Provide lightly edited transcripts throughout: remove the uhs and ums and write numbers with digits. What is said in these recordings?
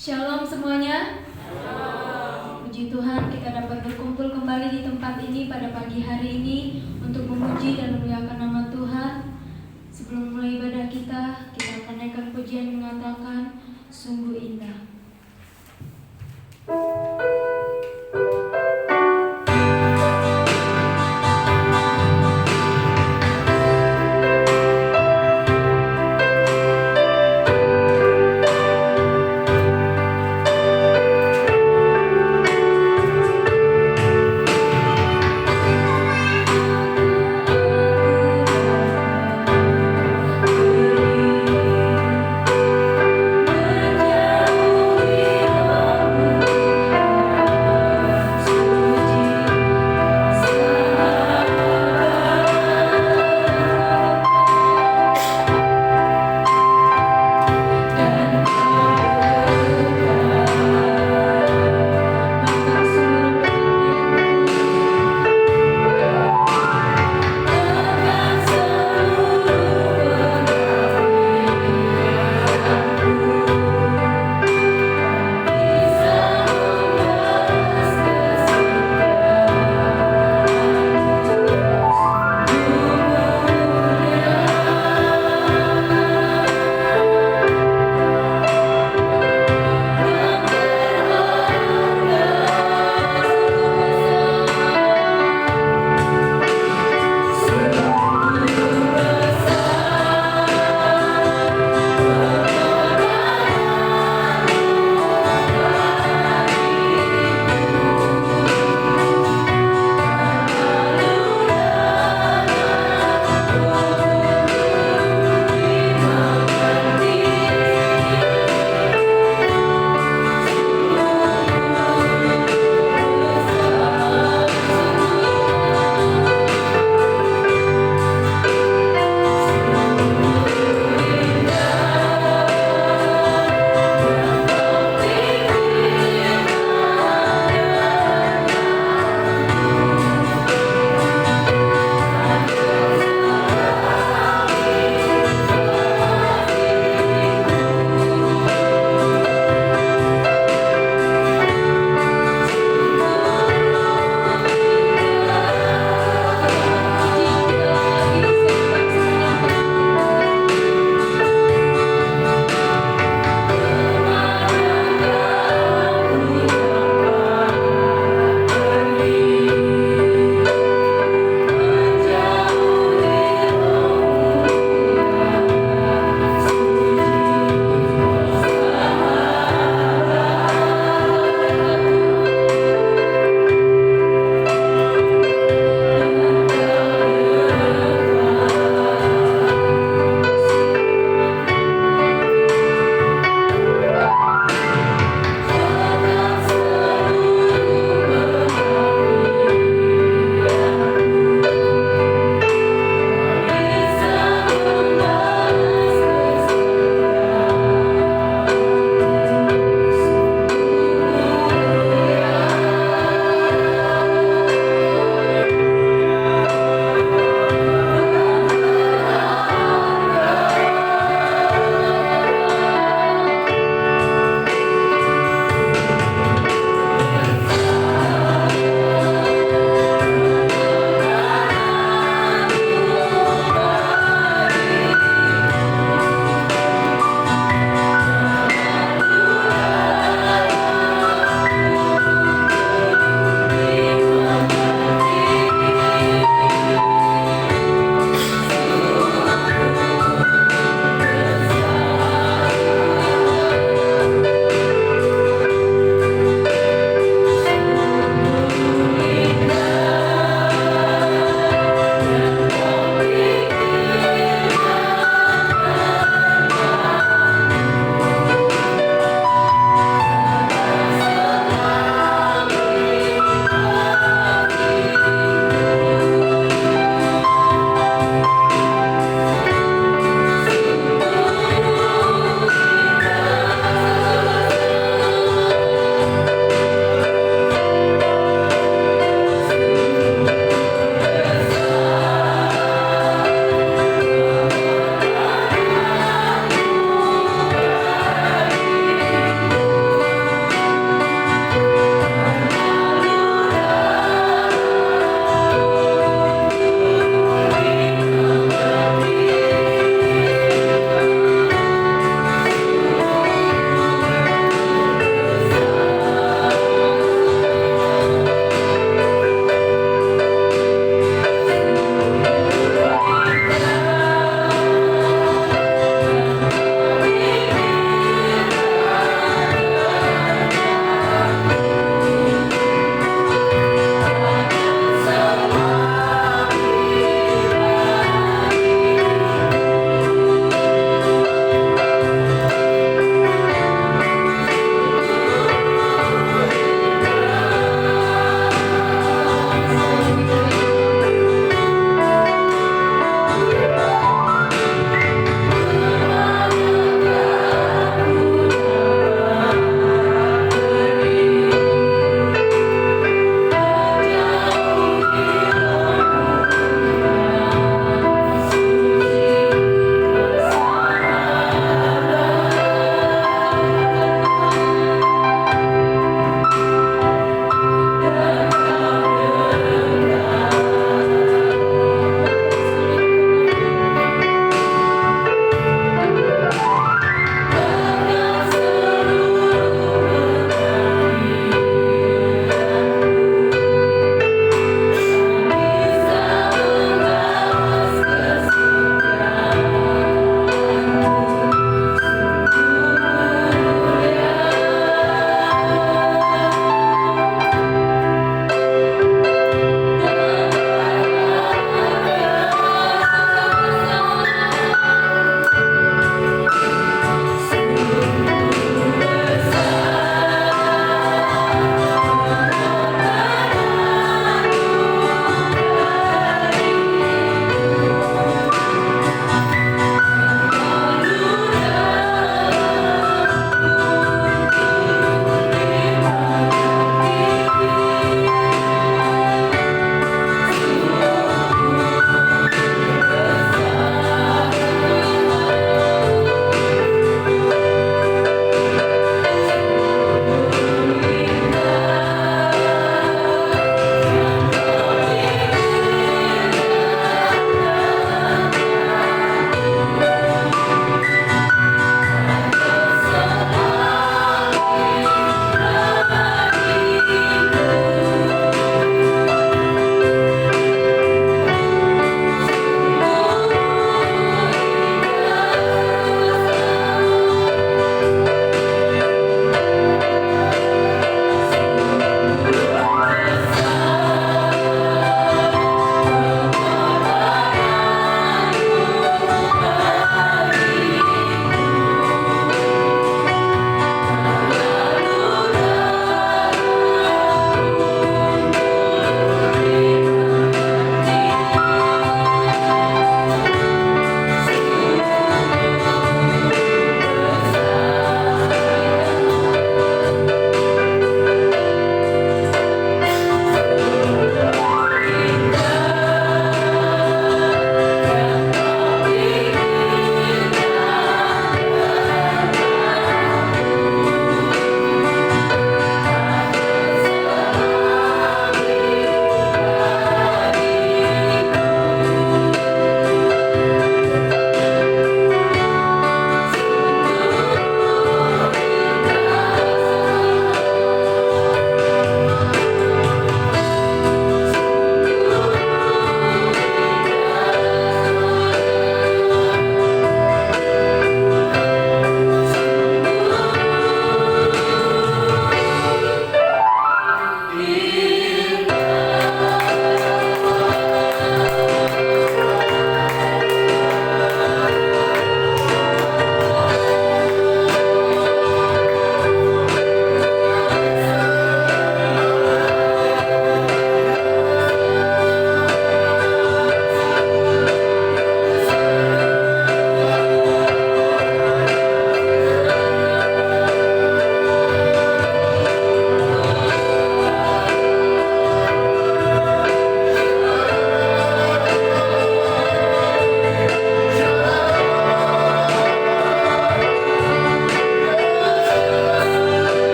Shalom semuanya. Puji Tuhan kita dapat berkumpul kembali di tempat ini pada pagi hari ini untuk memuji dan memuliakan nama Tuhan. Sebelum mulai ibadah kita akan naikkan pujian mengatakan sungguh indah. Menjauh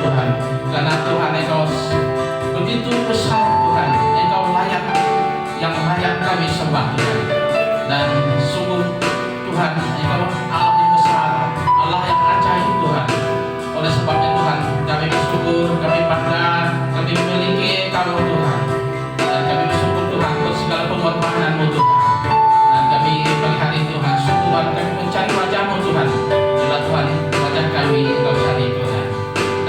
Tuhan. Karena Tuhan Engkau begitu besar Tuhan, Engkau layak, yang layak kami sembah Tuhan. Dan sungguh Tuhan, Engkau Allah yang besar, Allah yang ajaib Tuhan. Oleh sebabnya Tuhan, kami bersyukur, kami bangga, kami memiliki Engkau Tuhan. Dan kami bersyukur Tuhan untuk segala pengorbanan-Mu Tuhan. Dan kami pagi hari ini Tuhan, sungguh Tuhan, kami mencari wajah-Mu Tuhan. Bila Tuhan, wajah kami Engkau cari Tuhan.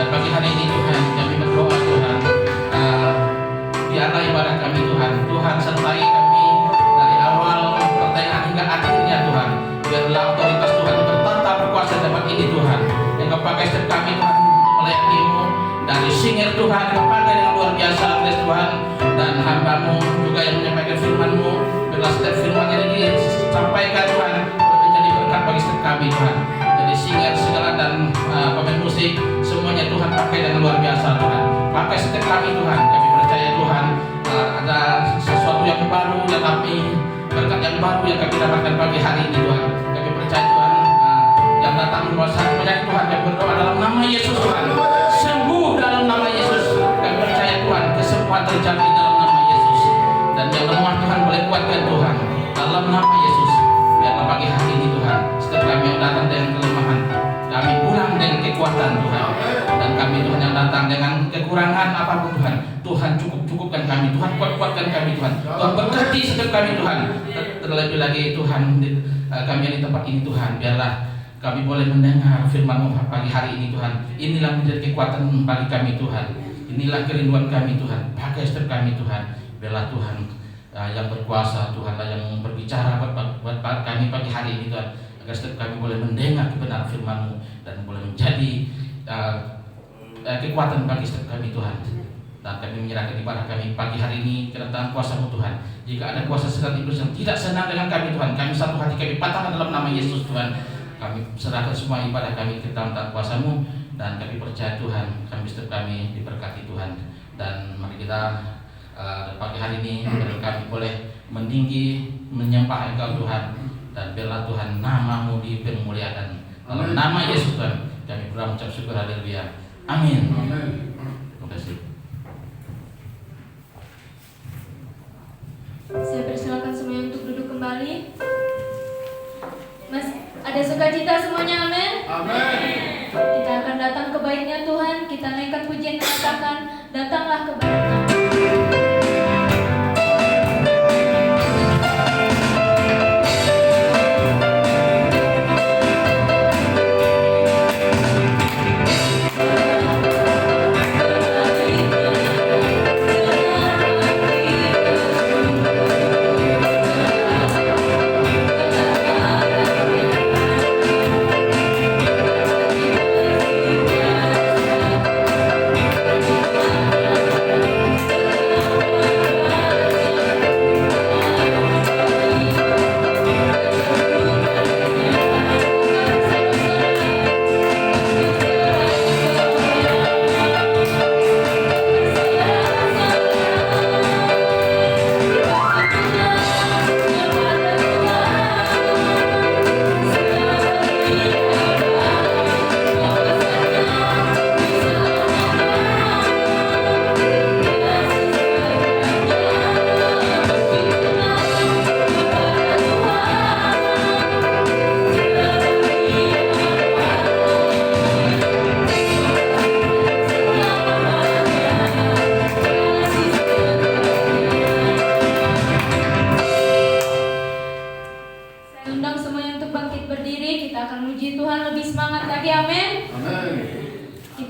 Dan pagi hari ini Tuhan, kami berdoa Tuhan, biarlah ibadah kami Tuhan, Tuhan sertai kami dari awal pertengahan hingga akhirnya Tuhan. Biarlah otoritas Tuhan bertata berkuasa dapat ini Tuhan. Engkau pakai setiap kami Tuhan untuk melayani-Mu. Dari singir Tuhan, Engkau pakai dengan luar biasa Tuhan. Dan hamba-Mu juga yang menyampaikan firman-Mu. Biarlah setiap firman yang disampaikan Tuhan boleh menjadi berkat bagi setiap kami Tuhan. Jadi singir segala dan pemain musik semuanya Tuhan pakai dengan luar biasa Tuhan. Pakai setiap kami Tuhan. Kami percaya Tuhan ada sesuatu yang baru yang kami, berkat yang baru yang kami dapatkan pagi hari ini Tuhan. Kami percaya Tuhan yang datang berkuasa menyertai Tuhan. Kami berdoa dalam nama Yesus Tuhan. Sembuh dalam nama Yesus. Kami percaya Tuhan kesembuhan terjadi dalam nama Yesus. Dan yang lemah Tuhan boleh kuatkan Tuhan dalam nama Yesus. Biarlah pagi hari ini Tuhan, setiap kami yang datang dengan kelemahan, kami pulang dengan kekuatan Tuhan. Dan kami Tuhan yang datang dengan kekurangan apapun Tuhan, Tuhan cukupkan kami, Tuhan kuatkan kami Tuhan. Tuhan berkati setiap kami Tuhan. Terlebih lagi Tuhan, kami yang di tempat ini Tuhan, biarlah kami boleh mendengar firman-Mu pagi hari ini Tuhan. Inilah menjadi kekuatan bagi kami Tuhan. Inilah kerinduan kami Tuhan. Pakai setiap kami Tuhan. Biarlah Tuhan yang berkuasa, Tuhanlah yang berbicara buat kami pagi hari ini Tuhan. Agar setiap kami boleh mendengar kebenaran firman-Mu dan boleh menjadi kekuatan bagi setiap kami Tuhan. Dan kami menyerahkan ibadah kami pagi hari ini ke dalam kuasa-Mu Tuhan. Jika ada kuasa setan iblis yang tidak senang dengan kami Tuhan, kami satu hati, kami patahkan dalam nama Yesus Tuhan. Kami serahkan semua ibadah kami ke dalam kuasa-Mu. Dan kami percaya Tuhan, kami setiap kami diberkati Tuhan. Dan mari kita pagi hari ini kami boleh meninggi menyembah Engkau Tuhan. Dan biarlah Tuhan nama-Mu dipermuliakan. Dalam nama Yesus Tuhan kami berdoa mengucap syukur, haleluya. Amin. Terima kasih. Saya persilakan semuanya untuk duduk kembali. Mas, ada sukacita semuanya, amin. Amin. Kita akan datang ke baiknya Tuhan. Kita naikkan pujian mengatakan, datanglah ke baiknya.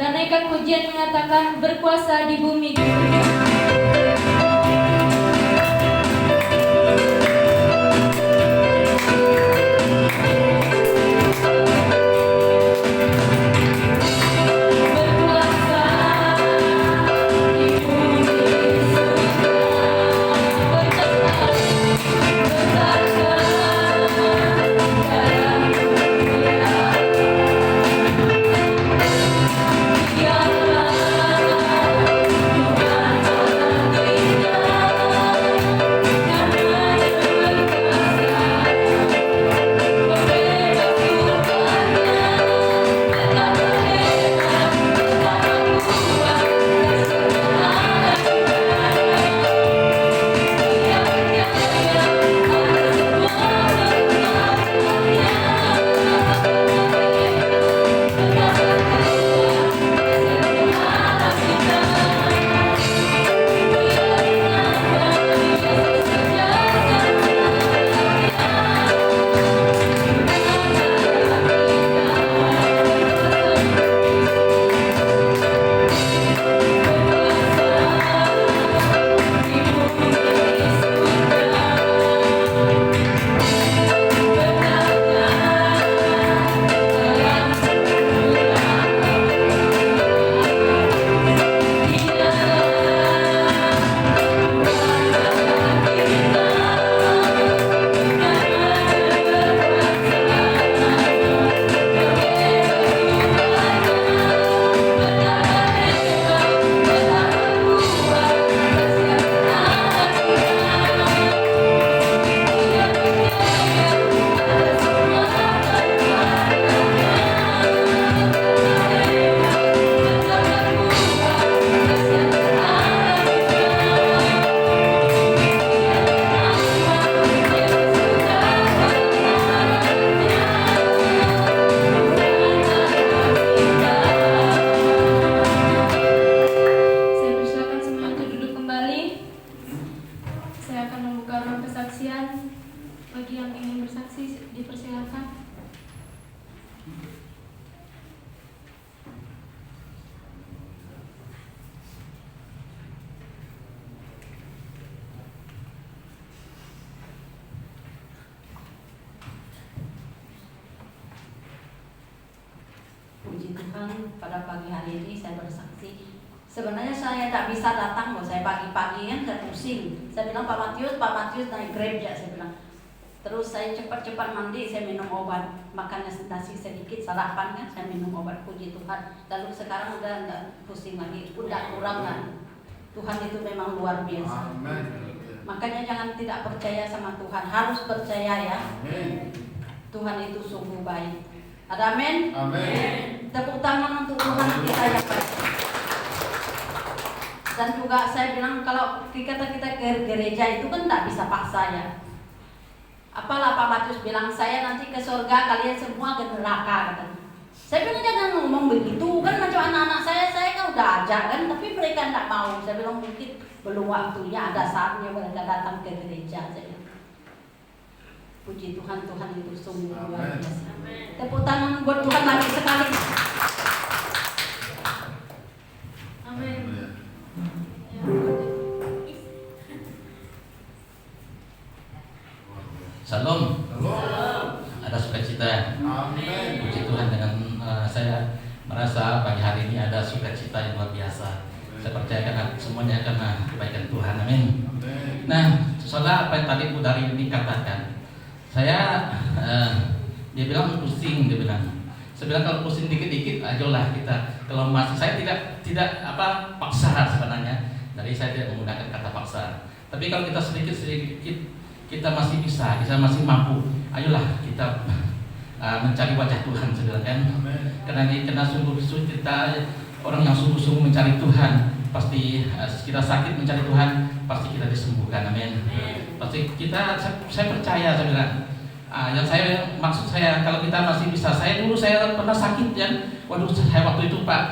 Kita naikkan pujian mengatakan berkuasa di bumi. Tuhan pada pagi hari ini saya bersaksi. Sebenarnya saya tidak bisa datang loh, saya pagi-pagi kan saya pusing. Saya bilang Pak Matius naik Grab ya, saya bilang. Terus saya cepat-cepat mandi, saya minum obat, makannya nasi sedikit, sarapan kan, saya minum obat, puji Tuhan. Lalu sekarang udah nggak pusing lagi, udah kurang kan. Tuhan itu memang luar biasa. Amin. Makanya jangan tidak percaya sama Tuhan, harus percaya ya. Amin. Tuhan itu sungguh baik. Ada amin? Amin. Tepuk tangan untuk Tuhan kita yang baik. Dan juga saya bilang kalau kita ke gereja itu kan tidak bisa paksa ya. Apalah Pak Matius bilang, saya nanti ke surga, kalian semua ke neraka katanya. Saya bilang jangan ngomong begitu, kan macam anak-anak saya kan udah ajak kan, tapi mereka tidak mau. Saya bilang mungkin belum waktunya, ada saatnya mereka datang ke gereja. Saya bilang. Puji Tuhan, Tuhan itu sungguh luar biasa. Tepuk tangan buat Tuhan lagi sekali. Amin. Ya. Salam. Shalom. Ada sukacita. Amin. Puji Tuhan dengan saya merasa pagi hari ini ada sukacita yang luar biasa. Saya percaya karena semuanya karena kebaikan Tuhan. Amin. Amin. Nah, saudara apa yang tadi Bu Dari ini katakan, saya dia bilang pusing, dia bilang. Saya bilang kalau pusing dikit-dikit ajolah kita. Kalau masih saya tidak paksa sebenarnya. Jadi saya tidak menggunakan kata paksa. Tapi kalau kita sedikit kita masih bisa, kita masih mampu. Ayolah kita mencari wajah Tuhan, saudara kan? Karena sungguh-sungguh kita orang yang sungguh-sungguh mencari Tuhan, pasti kita sakit mencari Tuhan, pasti kita disembuhkan. Amin. Pasti saya percaya, saya bilang. Yang saya maksud saya kalau kita masih bisa, saya pernah sakit ya. Waduh, saya waktu itu Pak,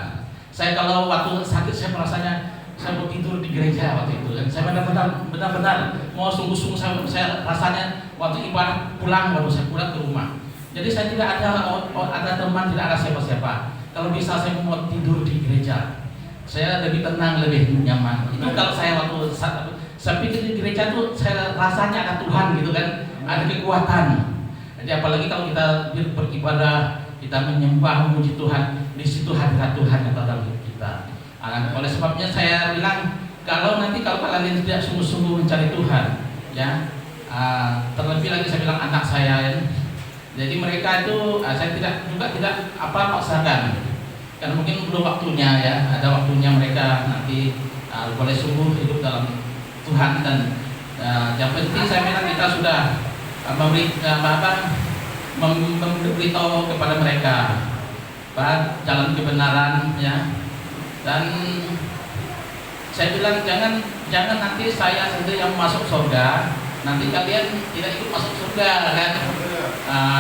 saya kalau waktu sakit saya merasanya saya mau tidur di gereja waktu itu. Dan saya benar-benar mau sungguh-sungguh saya rasanya waktu ibadah pulang, waduh saya pulang ke rumah. Jadi saya tidak ada teman, tidak ada siapa-siapa. Kalau bisa saya mau tidur di gereja. Saya lebih tenang, lebih nyaman. Itu kalau saya waktu saya pikir di gereja tuh saya rasanya ada Tuhan gitu kan, ada kekuatan. Jadi apalagi kalau kita beribadah, kita menyembah, memuji Tuhan, di situ hadirat Tuhan yang dalam hidup kita. Oleh sebabnya saya bilang kalau kalian tidak sungguh-sungguh mencari Tuhan, ya, terlebih lagi saya bilang anak saya, ya, jadi mereka itu saya tidak paksakan, karena mungkin belum waktunya ya, ada waktunya mereka nanti boleh sungguh hidup dalam Tuhan dan yang penting saya bilang kita sudah memberitahu kepada mereka jalan kebenaran ya. Dan saya bilang jangan nanti saya sendiri yang masuk surga, nanti kalian tidak ikut masuk surga kan.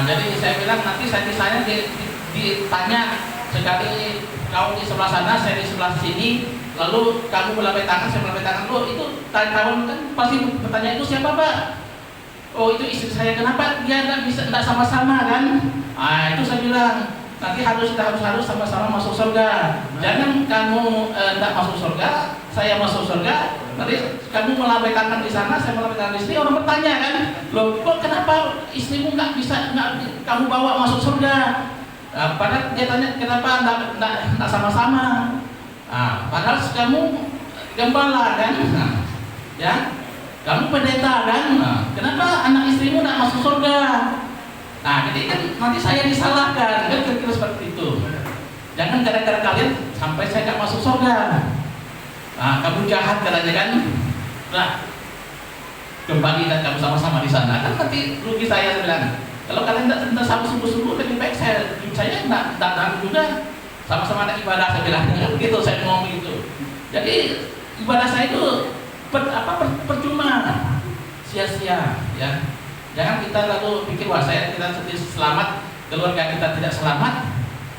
Jadi saya bilang nanti saya ditanya sekali kau di sebelah sana, saya di sebelah sini, lalu kamu melambaikan tangan, saya melambaikan tangan, lo itu kawan kan pasti bertanya itu siapa Pak? Oh itu istri saya, kenapa dia tidak sama-sama kan? Itu saya bilang nanti harus sama-sama masuk surga. Jangan kamu tidak masuk surga, saya masuk surga, nanti kamu melambaikan tangan di sana, saya melambaikan tangan di sini, orang bertanya kan, loh kok kenapa istrimu nggak kamu bawa masuk surga? Padahal dia tanya kenapa tidak sama-sama. Padahal kamu gembala kan, ya, kamu pendeta kan, kenapa anak istrimu tidak masuk surga? Jadi kan nanti saya disalahkan, kan kira-kira seperti itu. Jangan gara-gara kalian sampai saya nggak masuk surga. Kamu jahat katanya kan, kembali dan kamu sama-sama di sana kan nanti rugi saya bilang. Kalau kalian tidak sama sungguh-sungguh, lebih baik saya datang juga sama-sama ada ibadah, saya bilang begitu, saya ngomong begitu. Jadi ibadah saya itu percuma, sia-sia ya. Jangan kita lalu pikir wah kita selamat, keluarga kita tidak selamat,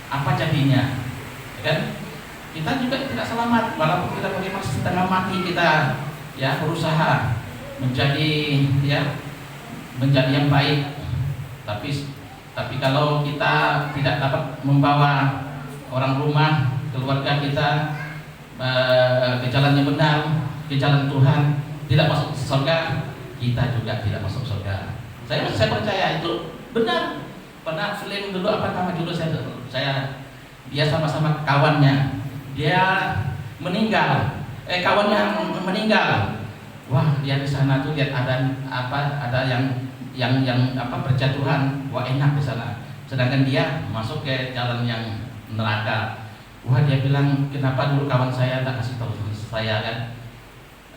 apa jadinya? Kan? Kita juga tidak selamat, walaupun kita bagaimana setengah mati kita ya berusaha menjadi yang baik. Tapi kalau kita tidak dapat membawa orang rumah, keluarga kita ke jalan yang benar, ke jalan Tuhan, tidak masuk surga, kita juga tidak masuk surga. Saya percaya itu benar. Pernah film dulu dulu saya dia sama-sama kawannya, dia meninggal, kawannya meninggal. Wah, dia di sana tuh lihat ada yang berjatuhan, wah enak di sana. Sedangkan dia masuk ke jalan yang neraka. Wah, dia bilang, kenapa dulu kawan saya tak kasih tahu saya kan?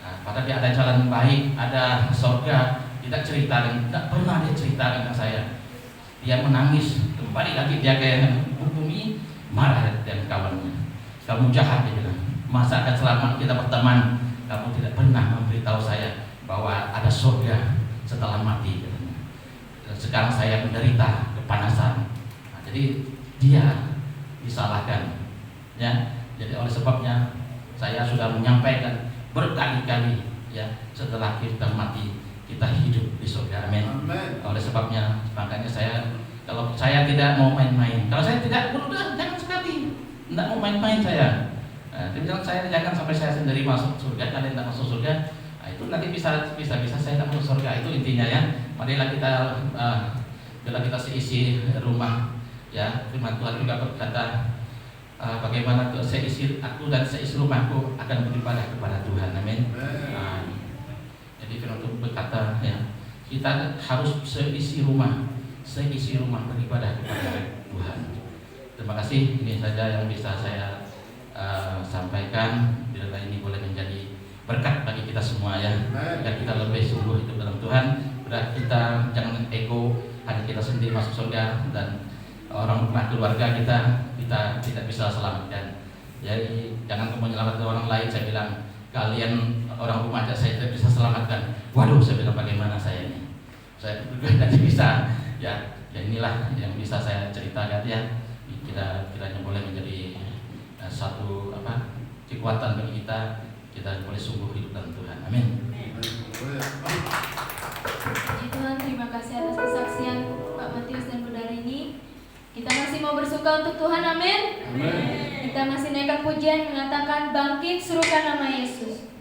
Nah, padahal dia ada jalan baik, ada surga, tidak ceritakan, tidak pernah dia ceritakan ke saya. Dia menangis, kembali lagi dia ke bumi, marah dengan kawannya. Kamu jahat, dia bilang. Masa akan selama kita berteman, kamu tidak pernah memberitahu saya bahwa ada surga setelah mati. Dan sekarang saya menderita kepanasan. Nah, jadi dia disalahkan. Ya, jadi oleh sebabnya saya sudah menyampaikan berkali-kali, ya, setelah kita mati kita hidup di surga. Amin. Oleh sebabnya makanya kalau saya tidak mau main-main, kalau saya tidak, udah jangan sekali, tidak mau main-main saya. Dia bilang saya jangan sampai saya sendiri masuk surga, kalian tidak masuk surga. Nah, itu nanti bisa saya tidak masuk surga. Itu intinya ya. Marilah kita bila kita seisi rumah, ya, firman Tuhan juga berkata, bagaimana tuh seisi aku dan seisi rumahku akan beribadah kepada Tuhan. Amin. Jadi firman Tuhan berkata, ya, kita harus seisi rumah beribadah kepada Tuhan. Terima kasih. Ini saja yang bisa saya sampaikan. Bila ini boleh menjadi berkat bagi kita semua, ya, agar kita lebih sungguh hidup dalam Tuhan. Berarti kita jangan ego, hanya kita sendiri masuk surga dan orang rumah keluarga kita tidak bisa selamatkan. Jadi jangan kamu menyelamatkan orang lain. Saya bilang, kalian orang rumah aja saya tidak bisa selamatkan. Waduh, saya bilang, bagaimana saya ini? Saya juga tidak bisa. Ya inilah yang bisa saya ceritakan, ya. Kiranya boleh menjadi satu kekuatan bagi kita boleh sungguh hidup dalam Tuhan. Amin. Puji Tuhan, terima kasih atas kesaksian Pak Matius dan Bu Darini. Kita masih mau bersuka untuk Tuhan, amin. Kita masih naikkan pujian mengatakan, bangkit serukan nama Yesus. Yesus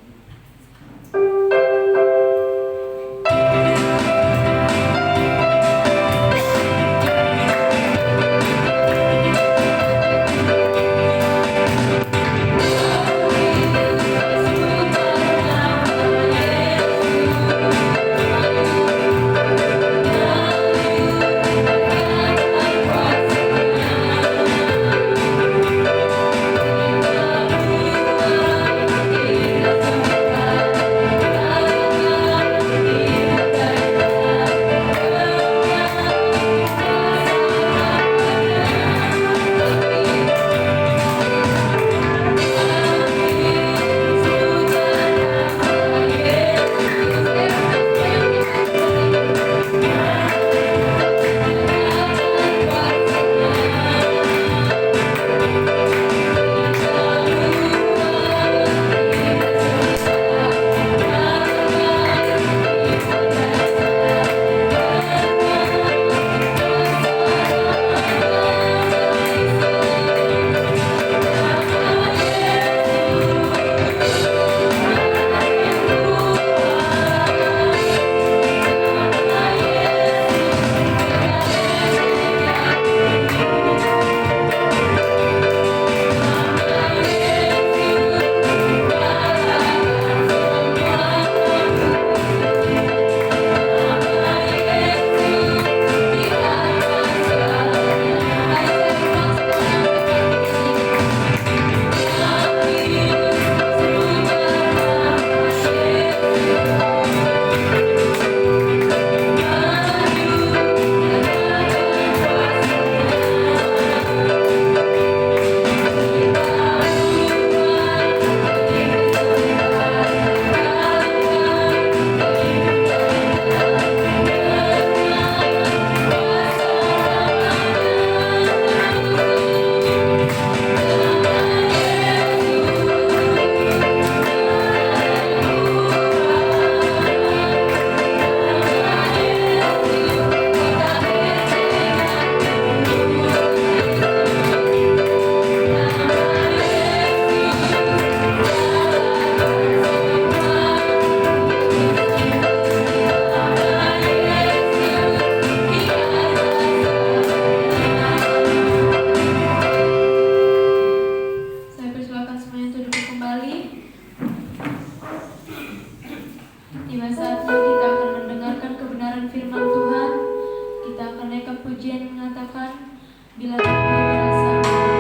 Bila kami merasa Yesus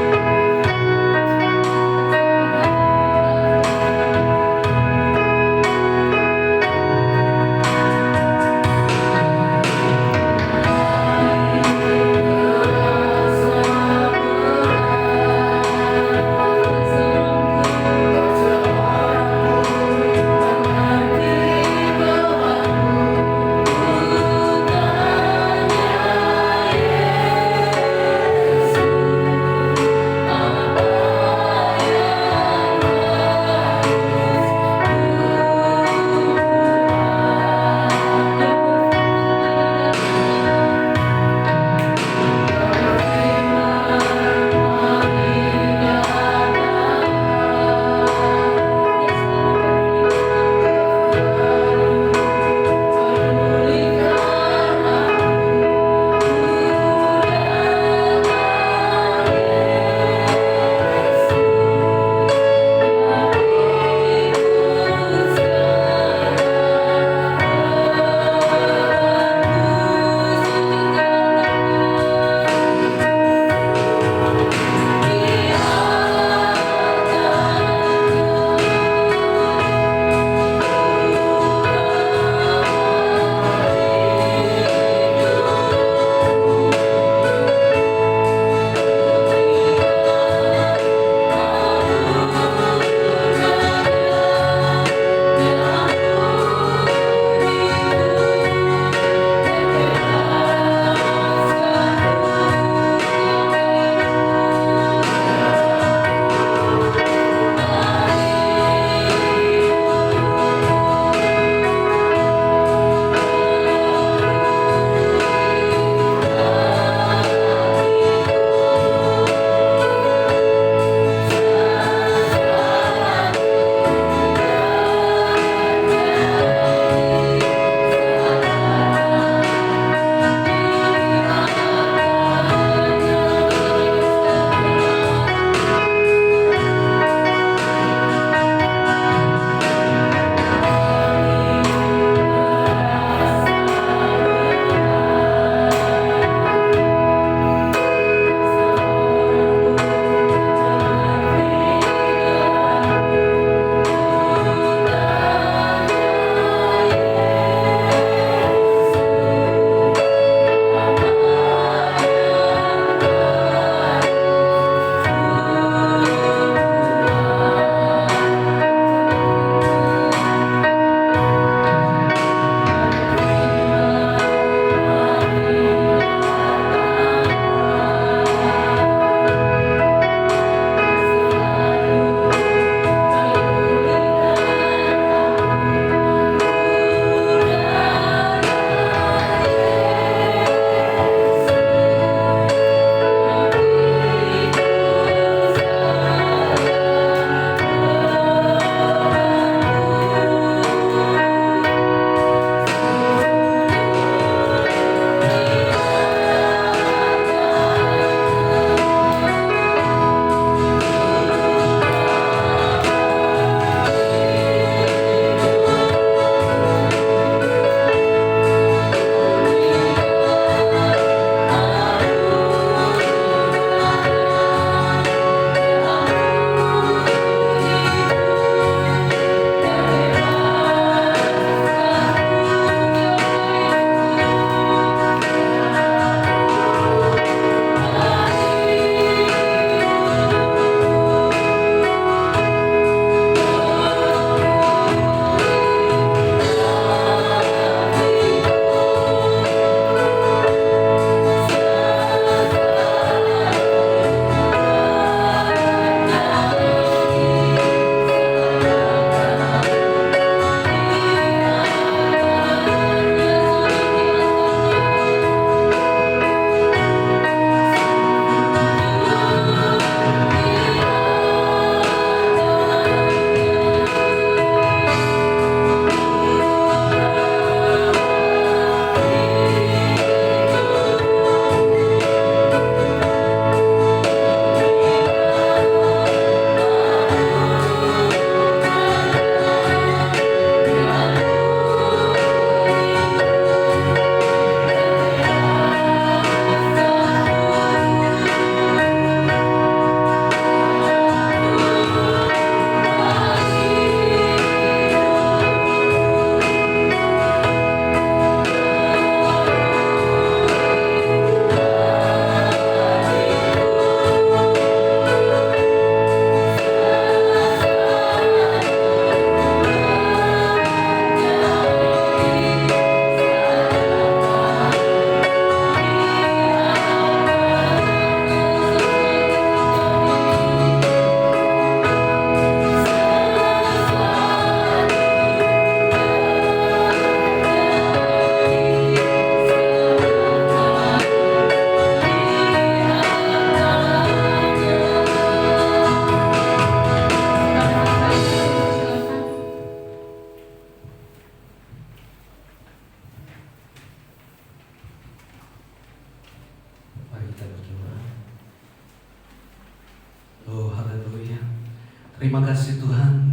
Terima kasih Tuhan,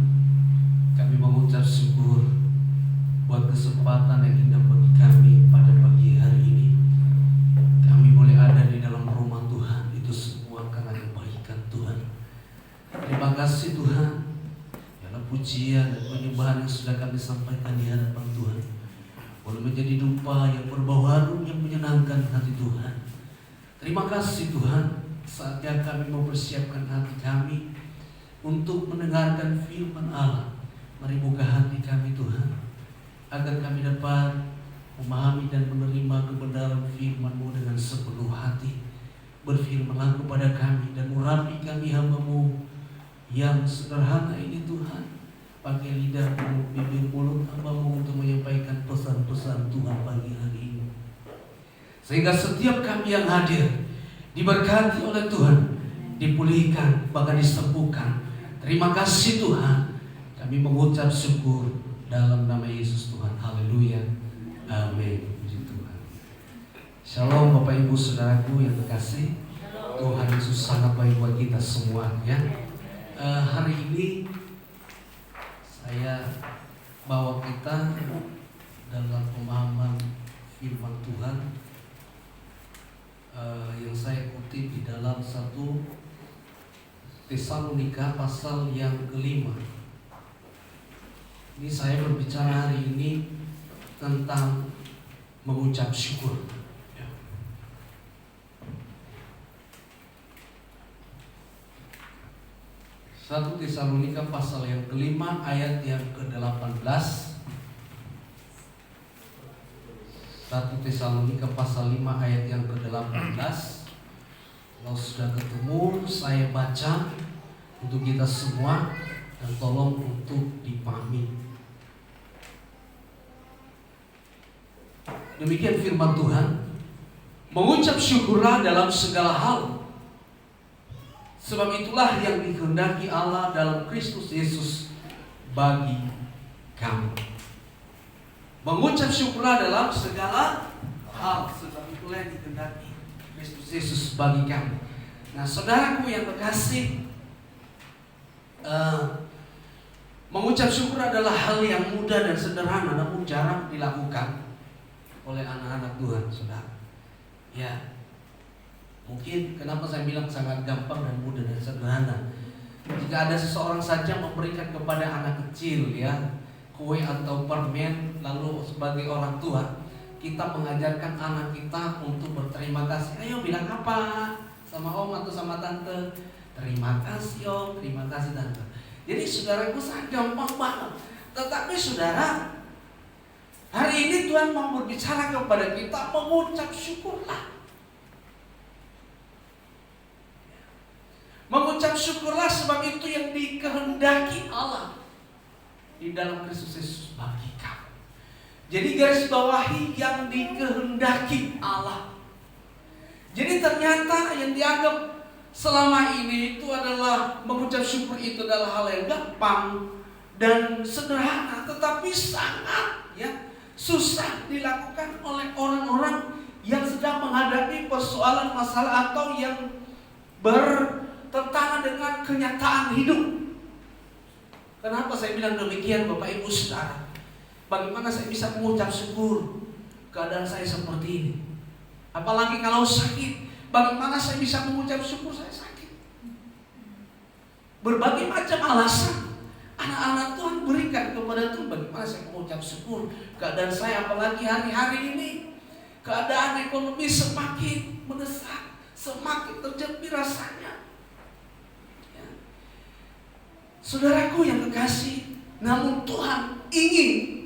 kami mengucap syukur buat kesempatan yang indah bagi kami pada pagi hari ini. Kami boleh ada di dalam rumah Tuhan, itu semua karena kebaikan Tuhan. Terima kasih Tuhan, karena pujian dan penyembahan yang sudah kami sampaikan di hadapan Tuhan boleh menjadi dupa yang berbau harum yang menyenangkan hati Tuhan. Terima kasih Tuhan, saatnya kami mempersiapkan hati kami untuk mendengarkan firman Allah. Mari buka hati kami Tuhan, agar kami dapat memahami dan menerima kebenaran firman-Mu dengan sepenuh hati. Berfirmanlah kepada kami dan urapi kami hamba-Mu yang sederhana ini Tuhan. Pakai lidah dan bibir mulut hamba-Mu untuk menyampaikan pesan-pesan Tuhan pagi hari ini, sehingga setiap kami yang hadir diberkati oleh Tuhan, dipulihkan, bahkan disembuhkan. Terima kasih Tuhan, kami mengucap syukur dalam nama Yesus Tuhan. Haleluya, amin. Puji Tuhan. Shalom Bapak Ibu Saudaraku yang terkasih, Tuhan Yesus sangat baik buat kita semuanya. Hari ini saya bawa kita dalam pemahaman firman Tuhan yang saya kutip di dalam 1 Tesalonika pasal yang kelima. Ini saya berbicara hari ini tentang mengucap syukur. 1 Tesalonika pasal yang kelima ayat yang ke-18. 1 Tesalonika pasal 5 ayat yang ke-18. Kalau sudah ketemu, saya baca untuk kita semua dan tolong untuk dipahami. Demikian firman Tuhan. Mengucap syukurlah dalam segala hal, sebab itulah yang dikehendaki Allah dalam Kristus Yesus bagi kamu. Mengucap syukurlah dalam segala hal, sebab itulah yang dikehendaki Kristus Yesus bagi kamu. Nah, saudaraku yang terkasih, mengucap syukur adalah hal yang mudah dan sederhana, namun jarang dilakukan oleh anak-anak Tuhan, saudara. Ya, mungkin kenapa saya bilang sangat gampang dan mudah dan sederhana. Jika ada seseorang saja memberikan kepada anak kecil ya kue atau permen, lalu sebagai orang tua kita mengajarkan anak kita untuk berterima kasih. Ayo bilang apa sama om atau sama tante? Terima kasih om, terima kasih tante. Jadi saudaraku sangat gampang banget. Tetapi saudara, hari ini Tuhan mau berbicara kepada kita, mengucap syukurlah. Mengucap syukurlah sebab itu yang dikehendaki Allah di dalam Kristus Yesus bagi kamu. Jadi garis bawahi yang dikehendaki Allah. Jadi ternyata yang dianggap selama ini itu adalah mengucap syukur itu adalah hal yang gampang dan sederhana, tetapi sangat susah dilakukan oleh orang-orang yang sedang menghadapi persoalan masalah atau yang bertentangan dengan kenyataan hidup. Kenapa saya bilang demikian Bapak Ibu Saudara? Bagaimana saya bisa mengucap syukur keadaan saya seperti ini? Apalagi kalau sakit, bagaimana saya bisa mengucap syukur saya sakit? Berbagai macam alasan anak-anak Tuhan berikan kepada Tuhan. Bagaimana saya mengucap syukur keadaan saya, apalagi hari-hari ini keadaan ekonomi semakin mendesak, semakin terjepit rasanya. Ya. Saudaraku yang terkasih, namun Tuhan ingin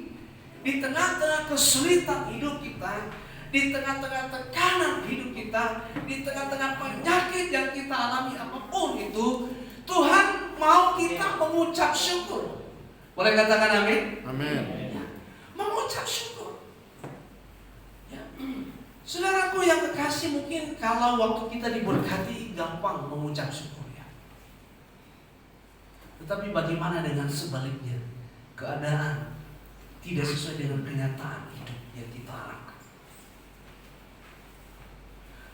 di tengah-tengah kesulitan hidup kita, di tengah-tengah tekanan hidup kita, di tengah-tengah penyakit yang kita alami apapun itu, Tuhan mau kita mengucap syukur. Boleh katakan amin? Amin. Ya, mengucap syukur. Ya. Saudaraku yang kekasih, mungkin kalau waktu kita diberkati gampang mengucap syukur ya. Tetapi bagaimana dengan sebaliknya? Keadaan tidak sesuai dengan kenyataan hidup yang kita harapkan.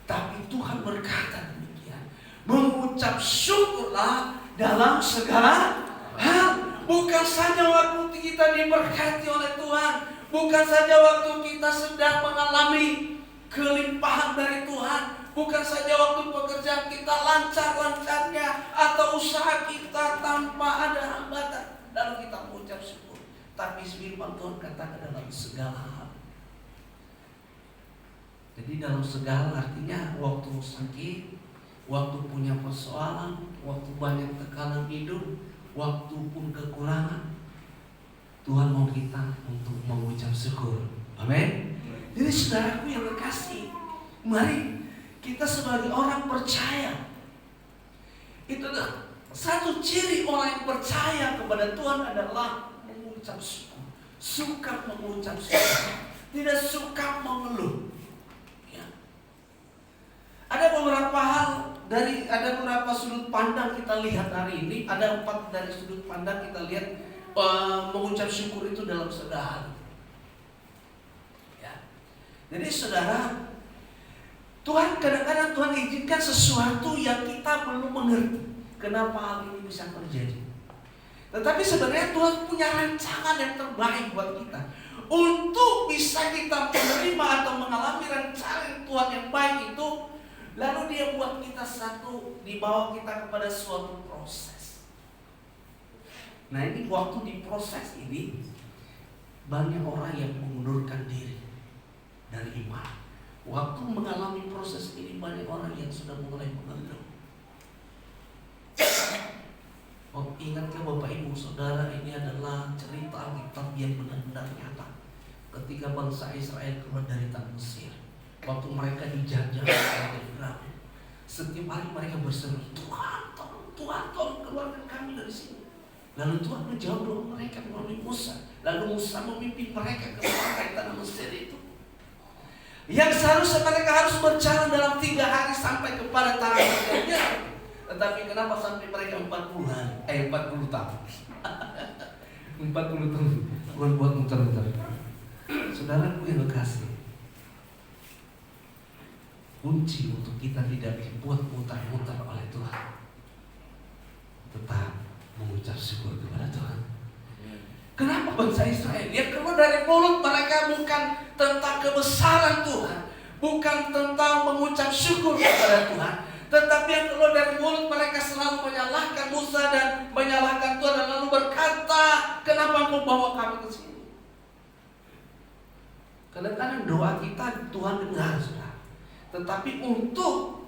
Tapi Tuhan berkata demikian, mengucap syukurlah dalam segala Bukan saja waktu kita diberkati oleh Tuhan, bukan saja waktu kita sedang mengalami kelimpahan dari Tuhan, bukan saja waktu pekerjaan kita lancar-lancarnya atau usaha kita tanpa ada hambatan lalu kita mengucap syukur. Tapi firman Tuhan katakan dalam segala hal. Jadi dalam segala artinya waktu sakit, waktu punya persoalan, waktu banyak tekanan hidup, waktu pun kekurangan, Tuhan mau kita untuk mengucap syukur. Amin. Jadi saudaraku yang terkasih, mari kita sebagai orang percaya, itu satu ciri orang yang percaya kepada Tuhan adalah mengucap syukur, suka mengucap syukur, tidak suka mengeluh. Ya. Ada beberapa sudut pandang kita lihat hari ini. Ada 4 dari sudut pandang kita lihat mengucap syukur itu dalam segala hal. Ya. Jadi saudara, Tuhan kadang-kadang Tuhan izinkan sesuatu yang kita belum mengerti kenapa hal ini bisa terjadi. Tetapi sebenarnya Tuhan punya rancangan yang terbaik buat kita untuk bisa kita menerima atau mengalami rancangan Tuhan yang baik itu. Lalu Dia buat kita satu, dibawa kita kepada suatu proses. Nah ini waktu di proses ini banyak orang yang mengundurkan diri dari iman. Waktu mengalami proses ini banyak orang yang sudah mulai mengeluh. Oh, ingatkah Bapak Ibu Saudara, ini adalah cerita Alkitab yang benar-benar nyata. Ketika bangsa Israel keluar dari tanah Mesir, waktu mereka dijajah oleh Firaun, setiap hari mereka berseru, Tuhan tolong keluarkan kami dari sini. Lalu Tuhan menjawab doa mereka melalui Musa. Lalu Musa memimpin mereka keluar dari tanah Mesir itu, yang seharusnya mereka harus berjalan dalam 3 hari sampai kepada tanah Mesirnya. Tetapi kenapa sampai mereka 40 tahun 40 tahun buat muter-muter. Saudaraku yang kasih, kunci untuk kita tidak dibuat mutar-mutar oleh Tuhan, tetap mengucap syukur kepada Tuhan. Kenapa bangsa Israel yang keluar dari mulut mereka bukan tentang kebesaran Tuhan, bukan tentang mengucap syukur kepada Tuhan, tetapi yang keluar dari mulut mereka selalu menyalahkan Musa dan menyalahkan Tuhan, dan lalu berkata, kenapa engkau bawa kami ke sini? Kadang-kadang doa kita Tuhan dengar, saudara. Tetapi untuk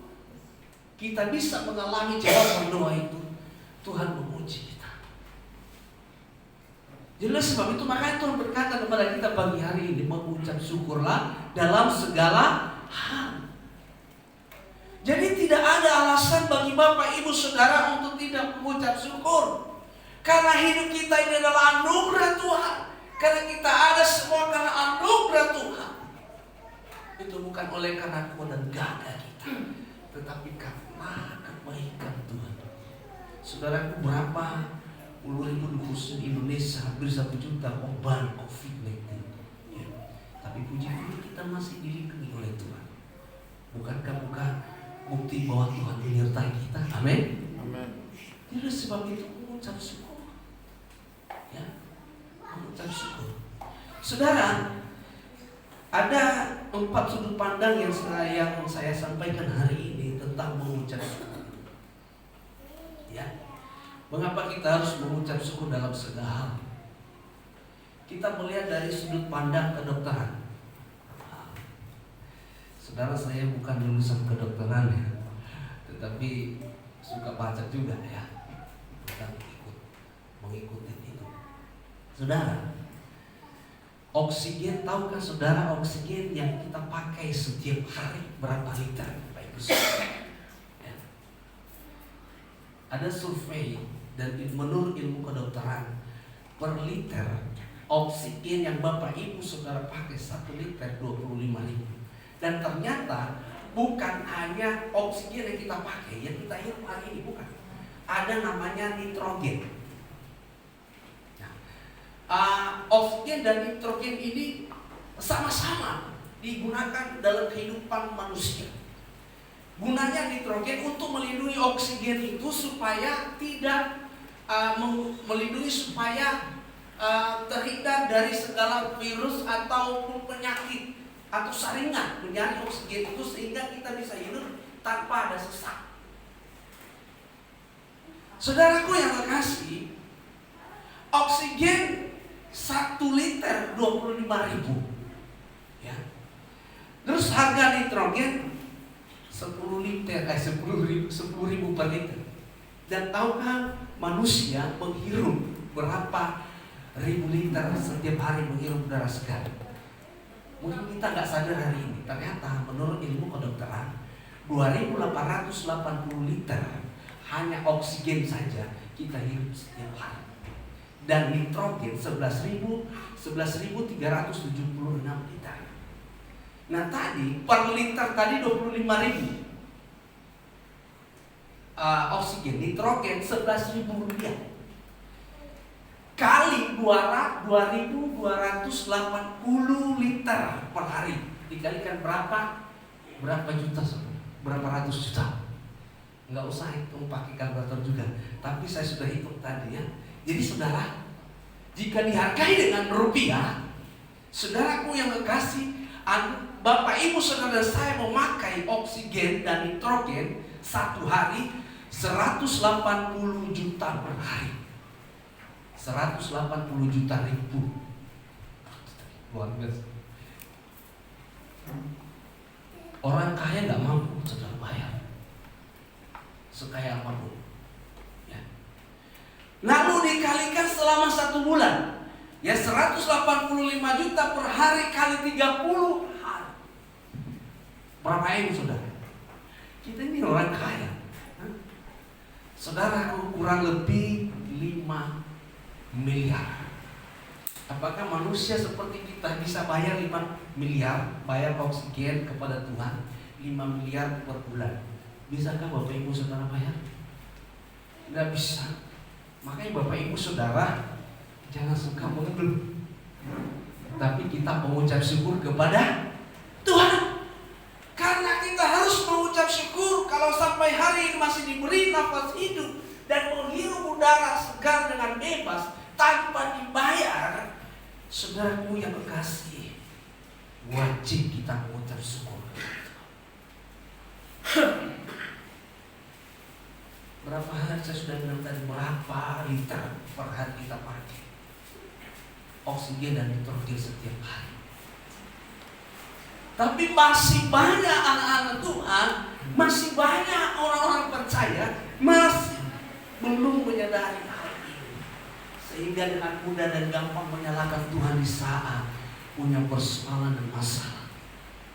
kita bisa mengalami jawaban doa itu, Tuhan menguji kita. Jadi sebab itu makanya Tuhan berkata kepada kita pagi hari ini, mengucap syukurlah dalam segala hal. Jadi tidak ada alasan bagi Bapak Ibu Saudara untuk tidak mengucap syukur. Karena hidup kita ini adalah anugerah Tuhan. Karena kita ada semua karena anugerah Tuhan. Itu bukan oleh karena kuat dan gagah kita, tetapi karena kebaikan Tuhan. Saudaraku, berapa puluh ribu dusun di Indonesia, hampir 1 juta korban COVID-19. Ya. Tapi puji-puji kita masih dilindungi oleh Tuhan. Bukankah bukti bahwa Tuhan menyertai kita? Amin. Amin. Jadi sebab itu mengucap syukur. Ya, mengucap syukur. Saudara, ada 4 sudut pandang yang saya sampaikan hari ini tentang mengucap syukur. Ya, mengapa kita harus mengucap syukur dalam segala hal? Kita melihat dari sudut pandang kedokteran. Saudara, saya bukan lulusan kedokteran ya, tetapi suka baca juga ya, tentang mengikuti itu. Saudara, oksigen, tahukah saudara oksigen yang kita pakai setiap hari berapa liter? Ya. Ada survei dan menurut ilmu kedokteran, per liter oksigen yang Bapak Ibu Saudara pakai 1 liter 25.000. Dan ternyata bukan hanya oksigen yang kita pakai, yang kita hirup hari ini, bukan. Ada namanya nitrogen. Oksigen dan nitrogen ini sama-sama digunakan dalam kehidupan manusia. Gunanya nitrogen untuk melindungi oksigen itu supaya tidak melindungi supaya terhindar dari segala virus ataupun penyakit atau saringan mencari oksigen itu sehingga kita bisa hidup tanpa ada sesak. Saudaraku yang kekasih, oksigen 1 liter 25.000, ya. Terus harga nitrogen 10.000 per liter. Dan tahukah manusia menghirup berapa ribu liter setiap hari menghirup udara segar? Mungkin kita nggak sadar hari ini. Ternyata menurut ilmu kedokteran 2.880 liter hanya oksigen saja kita hirup setiap hari. Dan nitrogen 11.376 liter. Nah tadi per liter tadi 25.000 oksigen, nitrogen 11.000 rupiah kali 2.280 liter per hari dikalikan berapa juta, berapa ratus juta. Nggak usah hitung pakai kalkulator juga, tapi saya sudah hitung tadi ya. Jadi saudara, jika dihargai dengan rupiah, saudaraku yang kekasih, Bapak Ibu Saudara saya memakai oksigen dan nitrogen satu hari 180 juta per hari. 180 juta ribu. Luar biasa. Orang kaya nggak mampu saudara bayar sekaya apapun, ya. Lalu dikalikan selama 1 bulan, ya 185 juta per hari kali 30 hari. Berapa ibu saudara? Kita ini orang kaya. Saudaraku, kurang lebih 5 miliar. Apakah manusia seperti kita bisa bayar 5 miliar, bayar oksigen kepada Tuhan 5 miliar per bulan? Bisakah Bapak Ibu Saudara bayar? Tidak bisa. Makanya Bapak Ibu Saudara jangan suka mengeluh, tapi kita mengucap syukur kepada Tuhan. Karena kita harus mengucap syukur kalau sampai hari ini masih diberi nafas hidup dan menghirup udara segar dengan bebas tanpa dibayar. Saudaraku yang kekasih, wajib kita mengucap syukur. Berapa hari saya sudah bilang tadi, berapa liter per hari kita pakai oksigen dan nitrogen setiap hari. Tapi masih banyak anak-anak Tuhan, masih banyak orang-orang percaya masih belum menyadari hal ini, sehingga dengan mudah dan gampang menyalahkan Tuhan di saat punya persoalan dan masalah.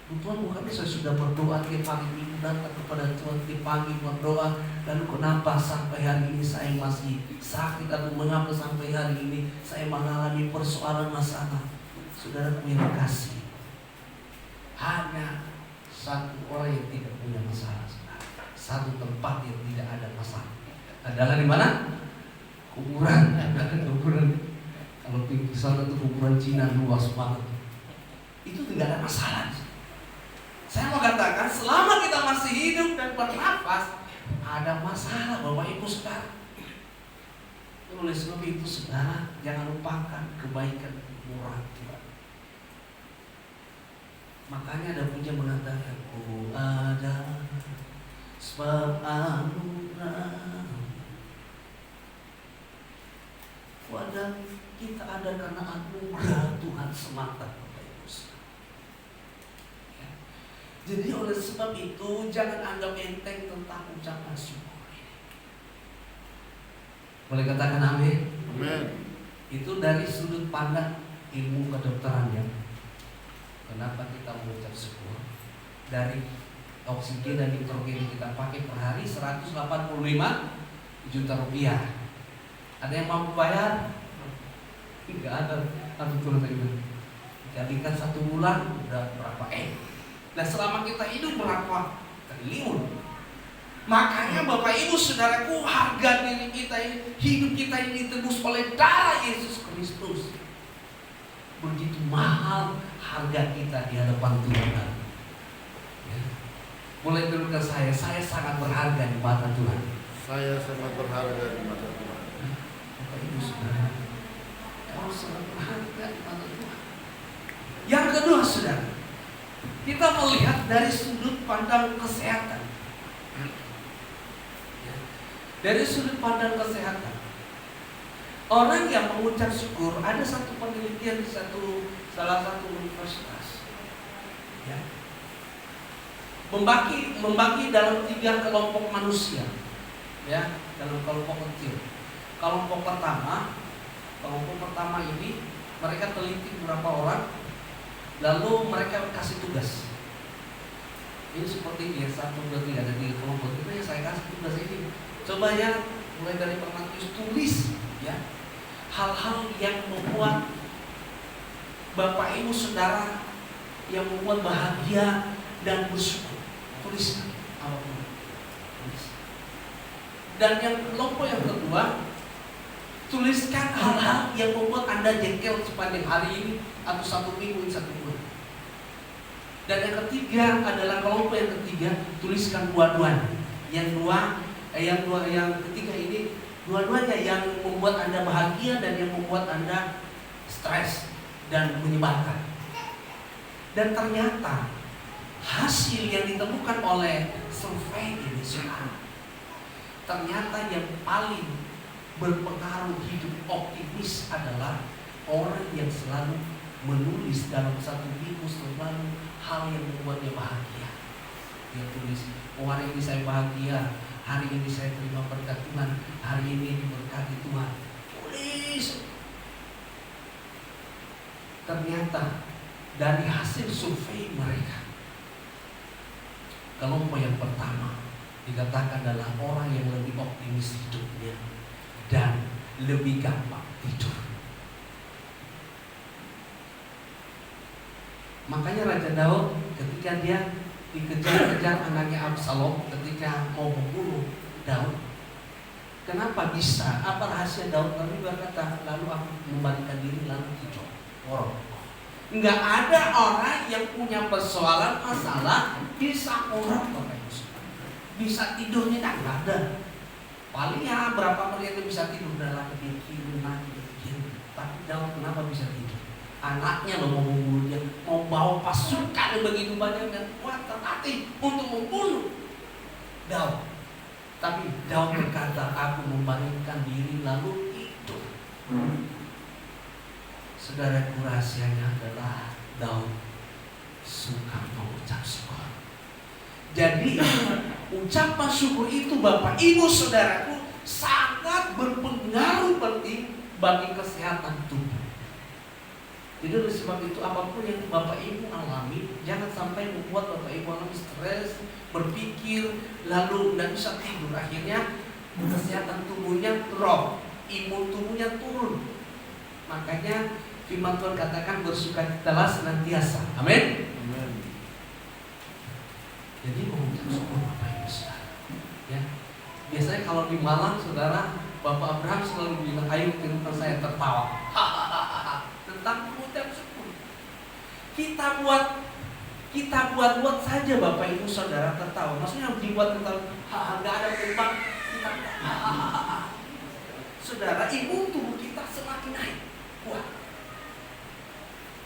Tuhan, bukannya saya sudah berdoa tiap pagi minggu datang kepada Tuhan tiap pagi berdoa, lalu kenapa sampai hari ini saya masih sakit, atau mengapa sampai hari ini saya mengalami persoalan masalah? Saudaraku yang kasih, hanya satu orang yang tidak punya masalah, satu tempat yang tidak ada masalah. Adalah di mana? Kuburan. Kuburan. Kalau di sana itu kuburan Cina luas banget. Itu tidak ada masalah. Saya mau katakan, selama kita masih hidup dan bernafas, ada masalah Bapak Ibu Saudara. Oleh sebab itu saudara, jangan lupakan kebaikan murah Tuhan. Makanya ada pujian mengatakan, oh ada sebab anugerah. Padahal kita ada karena anugerah Tuhan semata. Jadi oleh sebab itu jangan anggap enteng tentang ucapan syukur ini. Boleh katakan amin? Amin. Itu dari sudut pandang ilmu kedokteran ya. Kenapa kita mengucap syukur? Dari oksigen dan nitrogen yang kita pakai per hari 185 juta rupiah. Ada yang mampu bayar? Tidak ada. Apa Tuhan tadi? Dikalikan 1 bulan udah berapa Nah selama kita hidup berapa triliun. Makanya Bapak Ibu Saudaraku, harga diri kita ini, hidup kita ini ditebus oleh darah Yesus Kristus. Begitu mahal harga kita di hadapan Tuhan. Ya. Boleh turunkan saya sangat berharga di mata Tuhan. Saya sangat berharga di mata Tuhan. Bapak Ibu Saudara, Kita melihat dari sudut pandang kesehatan. Dari sudut pandang kesehatan, orang yang mengucap syukur, ada satu penelitian di salah satu universitas, ya, membagi dalam 3 kelompok manusia, ya, dalam kelompok kecil. Kelompok pertama ini mereka teliti beberapa orang, lalu mereka kasih tugas. Ini seperti ini ya, 1, 2, 3, ada 3 kelompok. Itu yang saya kasih tugas ini. Coba ya, mulai dari Pak Matius tulis ya hal-hal yang membuat Bapak Ibu Saudara yang membuat bahagia dan bersyukur. Tuliskan apapun. Tulis. Dan yang kelompok yang kedua, tuliskan hal-hal yang membuat Anda jengkel sepanjang hari ini atau 1 minggu, 1 bulan. Dan yang ketiga adalah kelompok yang ketiga, tuliskan dua-duanya. Yang ketiga ini dua-duanya yang membuat Anda bahagia dan yang membuat Anda stres dan menyebalkan. Dan ternyata hasil yang ditemukan oleh survei ini, ternyata yang paling berpengaruh hidup optimis adalah orang yang selalu menulis dalam 1 minggu selalu hal yang membuatnya bahagia. Dia tulis, oh hari ini saya bahagia, hari ini saya terima berkat Tuhan, hari ini diberkati Tuhan. Tulis. Ternyata dari hasil survei mereka, kelompok yang pertama dikatakan adalah orang yang lebih optimis hidupnya dan lebih gampang tidur. Makanya Raja Daud ketika dia dikejar-kejar anaknya Absalom, ketika mau membunuh Daud, kenapa bisa? Apa rahasia Daud? Lalu berkata, lalu aku membalikkan diri lalu tidur. Enggak ada orang yang punya persoalan masalah bisa orang bisa tidurnya enggak ada. Paling ya berapa menit bisa tidur dalam pikir. Tapi Daud kenapa bisa tidur? Anaknya loh mau membunuh dia, mau bawa pasukan begitu banyak dan kuat terlatih untuk membunuh Daud. Tapi Daud berkata, aku membaringkan diri lalu tidur. Saudaraku, rahasianya adalah Daud suka mengucap syukur. Jadi ucapan syukur itu Bapak Ibu Saudaraku sangat berpengaruh penting bagi kesehatan tubuh. Jadi oleh sebab itu apapun yang Bapak Ibu alami, jangan sampai membuat Bapak Ibu alami stres, berpikir, lalu tidak bisa tidur. Akhirnya kesehatan tubuhnya drop, imun tubuhnya turun. Makanya firman Tuhan katakan bersukacitalah senantiasa. Amin. Jadi mengucap syukur Bapak Ibu Saudara. Ya. Biasanya kalau di Malang Saudara, Bapak Abraham selalu bilang, ayo kita saya tertawa. Tentang mengucap syukur. Kita buat saja Bapak Ibu Saudara tertawa. Maksudnya dibuat tertawa, nggak ada perubahan. Kita Saudara, imun tubuh kita semakin naik, kuat.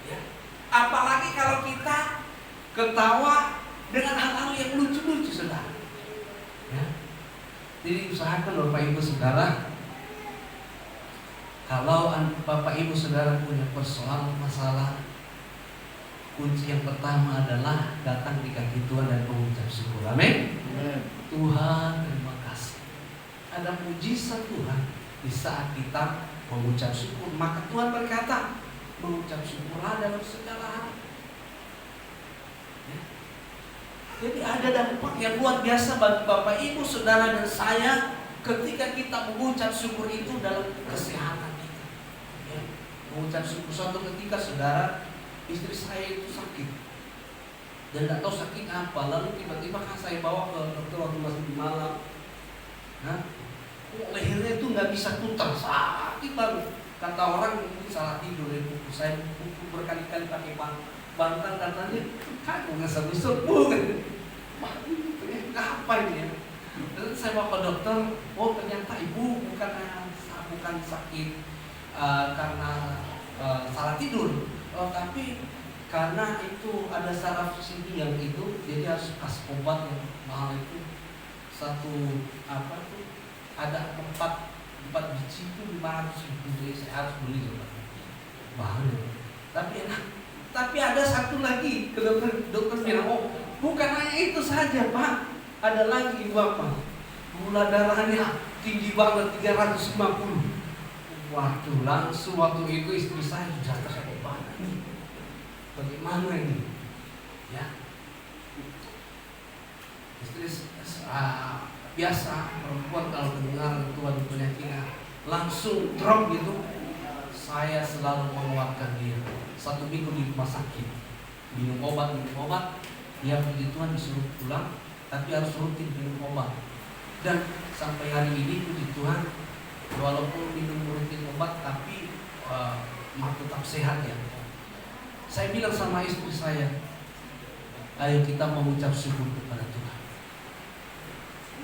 Ya. Apalagi kalau kita ketawa dengan hal-hal yang lucu-lucu, Saudara. Ya. Jadi usahakan Bapak Ibu Saudara, kalau Bapak Ibu Saudara punya persoalan masalah, kunci yang pertama adalah datang di kaki Tuhan dan mengucap syukur. Amin. Tuhan terima kasih. Ada mujizat Tuhan di saat kita mengucap syukur. Maka Tuhan berkata, mengucap syukurlah dalam segala hal. Ya. Jadi ada dampak yang luar biasa bagi Bapak Ibu Saudara dan saya ketika kita mengucap syukur itu dalam kesehatan. Mengucap syukur. Suatu ketika Saudara, istri saya itu sakit dan tidak tahu sakit apa. Lalu tiba-tiba kan saya bawa ke dokter waktu masih di Malang. Lehernya itu nggak bisa putar, sakit banget. Kata orang mungkin salah tidur ya. Saya pukul berkali-kali pakai bantal, katanya kan nggak sembuh. Apa ini ya? Lalu saya bawa ke dokter. Oh ternyata ibu bukan sakit karena salah tidur, tapi Karena itu ada saraf sini yang itu, jadi harus kasih obat yang mahal itu. Satu apa tuh, ada 4 biji itu 500 ribu, jadi saya harus beli coba. Mahal. Tapi ada satu lagi, dokter bilang, oh bukan hanya itu saja Pak, ada lagi Bapak, gula darahnya tinggi banget 350. Waduh, langsung waktu itu istri saya sudah tersekolah. Bagaimana ini? Ya, istri biasa perempuan kalau dengar itu ada penyakitnya langsung drop gitu. Saya selalu menguatkan dia. 1 minggu di rumah sakit, minum obat. Dia puji Tuhan disuruh pulang, tapi harus rutin minum obat. Dan sampai hari ini puji Tuhan, walaupun minum rutin obat, tapi tetap sehat ya. Saya bilang sama istri saya, ayo kita mengucap syukur kepada Tuhan.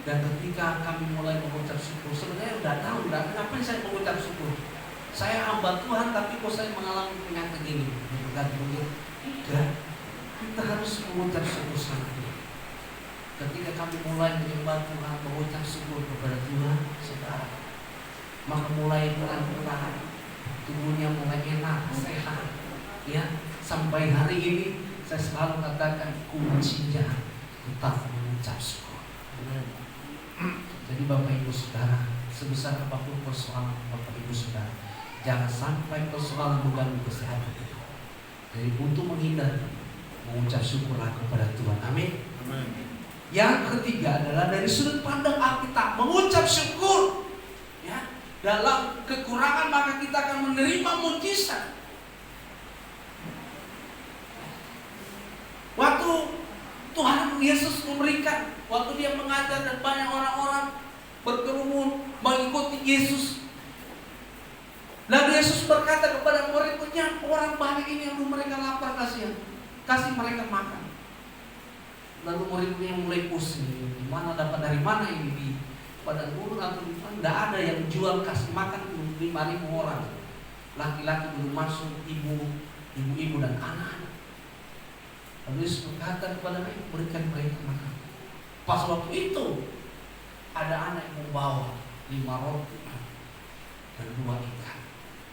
Dan ketika kami mulai mengucap syukur, sebenarnya udah tahu kenapa saya mengucap syukur. Saya hamba Tuhan, tapi kok saya mengalami penyakit ini? Bukan begitu. Tidak. Kita harus mengucap syukur sama Tuhan. Ketika kami mulai menyembah Tuhan, mengucap syukur kepada Tuhan, saudara, maka mulai pelan-pelan tubuhnya mulai enak, sehat. Ya, sampai hari ini saya selalu katakan kuncinya tetap mengucap syukur. Jadi Bapak Ibu Saudara, sebesar apapun persoalan Bapak Ibu Saudara, jangan sampai persoalan mengganggu kesehatan kita. Jadi untuk menghindar, mengucap syukurlah kepada Tuhan. Amin. Yang ketiga adalah dari sudut pandang Alkitab, mengucap syukur. Ya, dalam kekurangan maka kita akan menerima mujizat. Waktu Tuhan Yesus memberikan, waktu dia mengajar dan banyak orang-orang berkerumun mengikuti Yesus, lalu Yesus berkata kepada murid-muridnya, orang banyak ini yang mereka lapar, kasih mereka makan. Lalu murid-muridnya mulai pusing, dari mana ini di pada guru atau di mana? Tidak ada yang jual kasih makan 5.000 orang, laki-laki belum masuk, ibu-ibu dan anak-anak. Lalu Yesus berkata kepada mereka, berikan mereka makan. Pas waktu itu ada anak yang membawa 5 roti dan 2 ikan.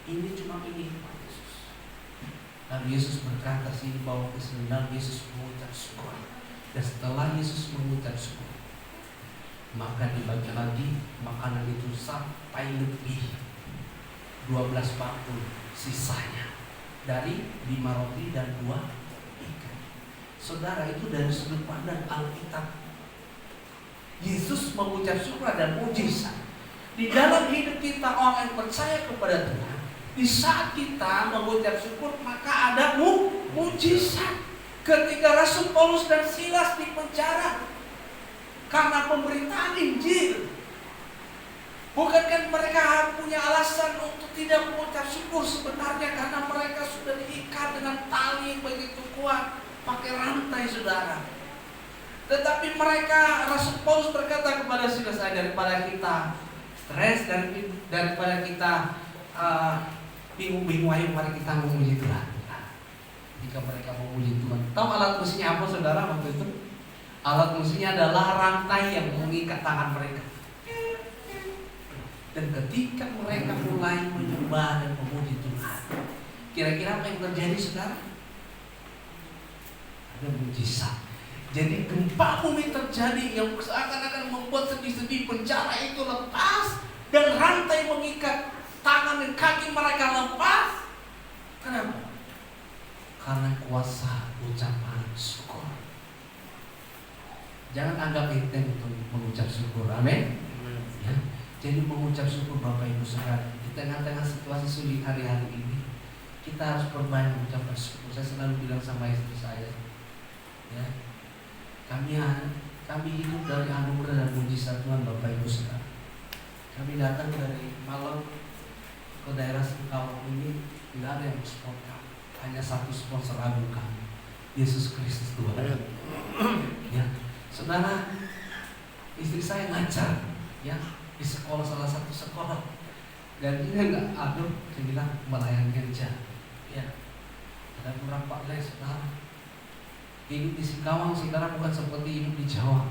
Ini cuma ini Pak Yesus. Lalu Yesus berkata, sini bawa ke sini. Lalu Yesus mengucap syukur. Dan setelah Yesus mengucap syukur, maka dibagi lagi makanan itu sampai lebih 12 bakul sisanya dari 5 roti dan 2 ikan. Saudara, itu dari sudut pandang Alkitab. Yesus mengucap syukur dan mujizat. Di dalam hidup kita orang yang percaya kepada Tuhan, di saat kita mengucap syukur maka ada mujizat. Ketika Rasul Paulus dan Silas di penjara karena pemberitaan Injil, bukankah mereka punya alasan untuk tidak mengucap syukur? Sebenarnya karena mereka sudah diikat dengan tali yang begitu kuat, pakai rantai, saudara. Tetapi mereka, Rasul Paulus berkata kepada Silas, daripada kita stres, daripada kita bingung-bingung, ayo mari kita memuji Tuhan. Jika mereka memuji Tuhan, tahu alat musiknya apa, saudara? Waktu itu alat musiknya adalah rantai yang mengikat tangan mereka. Dan ketika mereka mulai menyembah dan memuji Tuhan, kira-kira apa yang terjadi, saudara? Ada mujizat. Jadi gempa bumi terjadi yang seakan-akan membuat sendi-sendi penjara itu lepas dan rantai mengikat tangan dan kaki mereka lepas. Kenapa? Karena kuasa ucapan syukur. Jangan anggap enteng untuk mengucap syukur. Amin. Ya. Jadi mengucap syukur Bapak Ibu Saudara, di tengah-tengah situasi sulit hari-hari ini, kita harus perbanyak mengucapkan syukur. Saya selalu bilang sama istri saya, ya, kami hidup dari anugerah dan mujizat Tuhan Bapak Ibu Saudara. Kami datang dari Malang ke daerah Singkawang ini, tidak ada yang sponsor kami, hanya satu sponsor agung kami, Yesus Kristus Tuhan. Ya, saudara, istri saya ngajar, ya, di sekolah, salah satu sekolah, dan dia nggak, saya bilang melayani kerja, ya. Ada beberapa les saudara. Hidup di Singkawang saudara bukan seperti hidup di Jawa,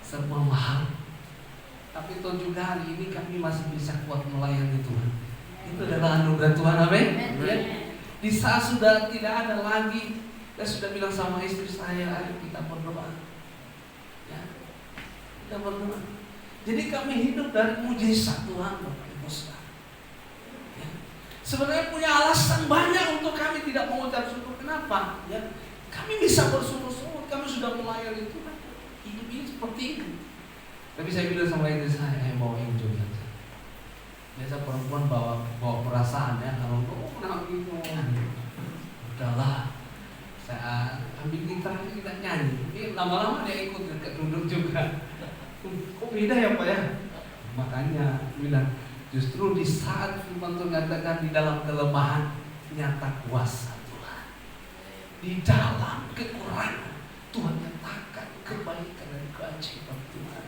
serba mahal. Tapi toh juga hari ini kami masih bisa kuat melayani Tuhan. Itu adalah anugerah Tuhan, amin. Ya. Di saat sudah tidak ada lagi, saya sudah bilang sama istri saya, ayo kita berdoa. Ya, kita berdoa. Jadi kami hidup dari mujizat Tuhan, Bapak Ibu Saudara. Ya. Sebenarnya punya alasan banyak untuk kami tidak mengucap syukur. Kenapa? Ya, kami bisa bersyukur-syukur, kami sudah melayani Tuhan. Hidup ini seperti itu. Tapi saya bilang sama istri saya, bawa enjoy saja. Biasa perempuan bawa perasaan ya, kalau gitu, udahlah. Saya ambil gitar kita nyanyi. Lama-lama dia ikut duduk juga. Kok beda ya Pak ya? Makanya bilang justru di saat firman Tuhan katakan di dalam kelemahan nyata kuasa Tuhan. Di dalam kekurangan Tuhan nyatakan kebaikan dan keajaiban Tuhan.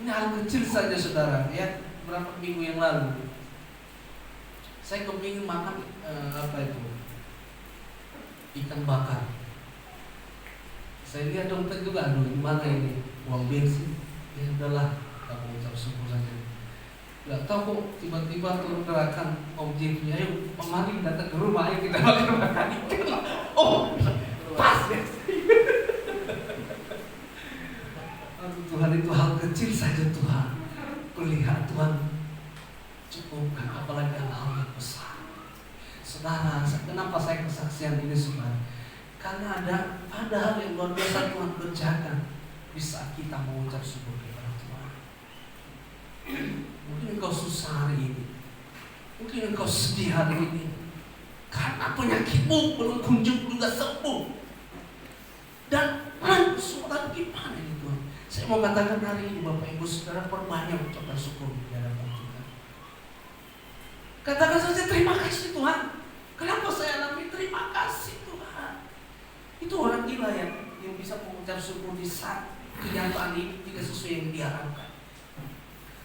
Ini hal kecil saja saudara. Ya, berapa minggu yang lalu saya kepingin makan ikan bakar. Saya lihat dompet juga, aduh gimana ini uang bensin. Ya udahlah, kita mengucap syukur saja. Gak tahu kok tiba-tiba turun gerakan objeknya, ayo pengalim datang ke rumah, ayo kita makan ikan. Oh, pas ya. Aduh Tuhan, itu hal kecil saja Tuhan. Perlihat Tuhan cukupkan, apalagi hal yang besar. Saudara, kenapa saya kesaksian ini saudara? Karena ada hal yang luar biasa Tuhan kerjakan di saat kita mengucap syukur kepada Tuhan. Mungkin engkau susah hari ini, mungkin engkau sedih hari ini, karena penyakitmu belum kunjung juga sembuh. Dan surat gimana ini Tuhan? Saya mau katakan hari ini Bapak Ibu Saudara, perbanyak ucapan syukur di hadapan Tuhan. Katakan saja terima kasih Tuhan. Kenapa saya alami? Terima kasih Tuhan. Itu orang gila yang bisa mengucap syukur di saat kenyataan ini tidak sesuai yang diharapkan.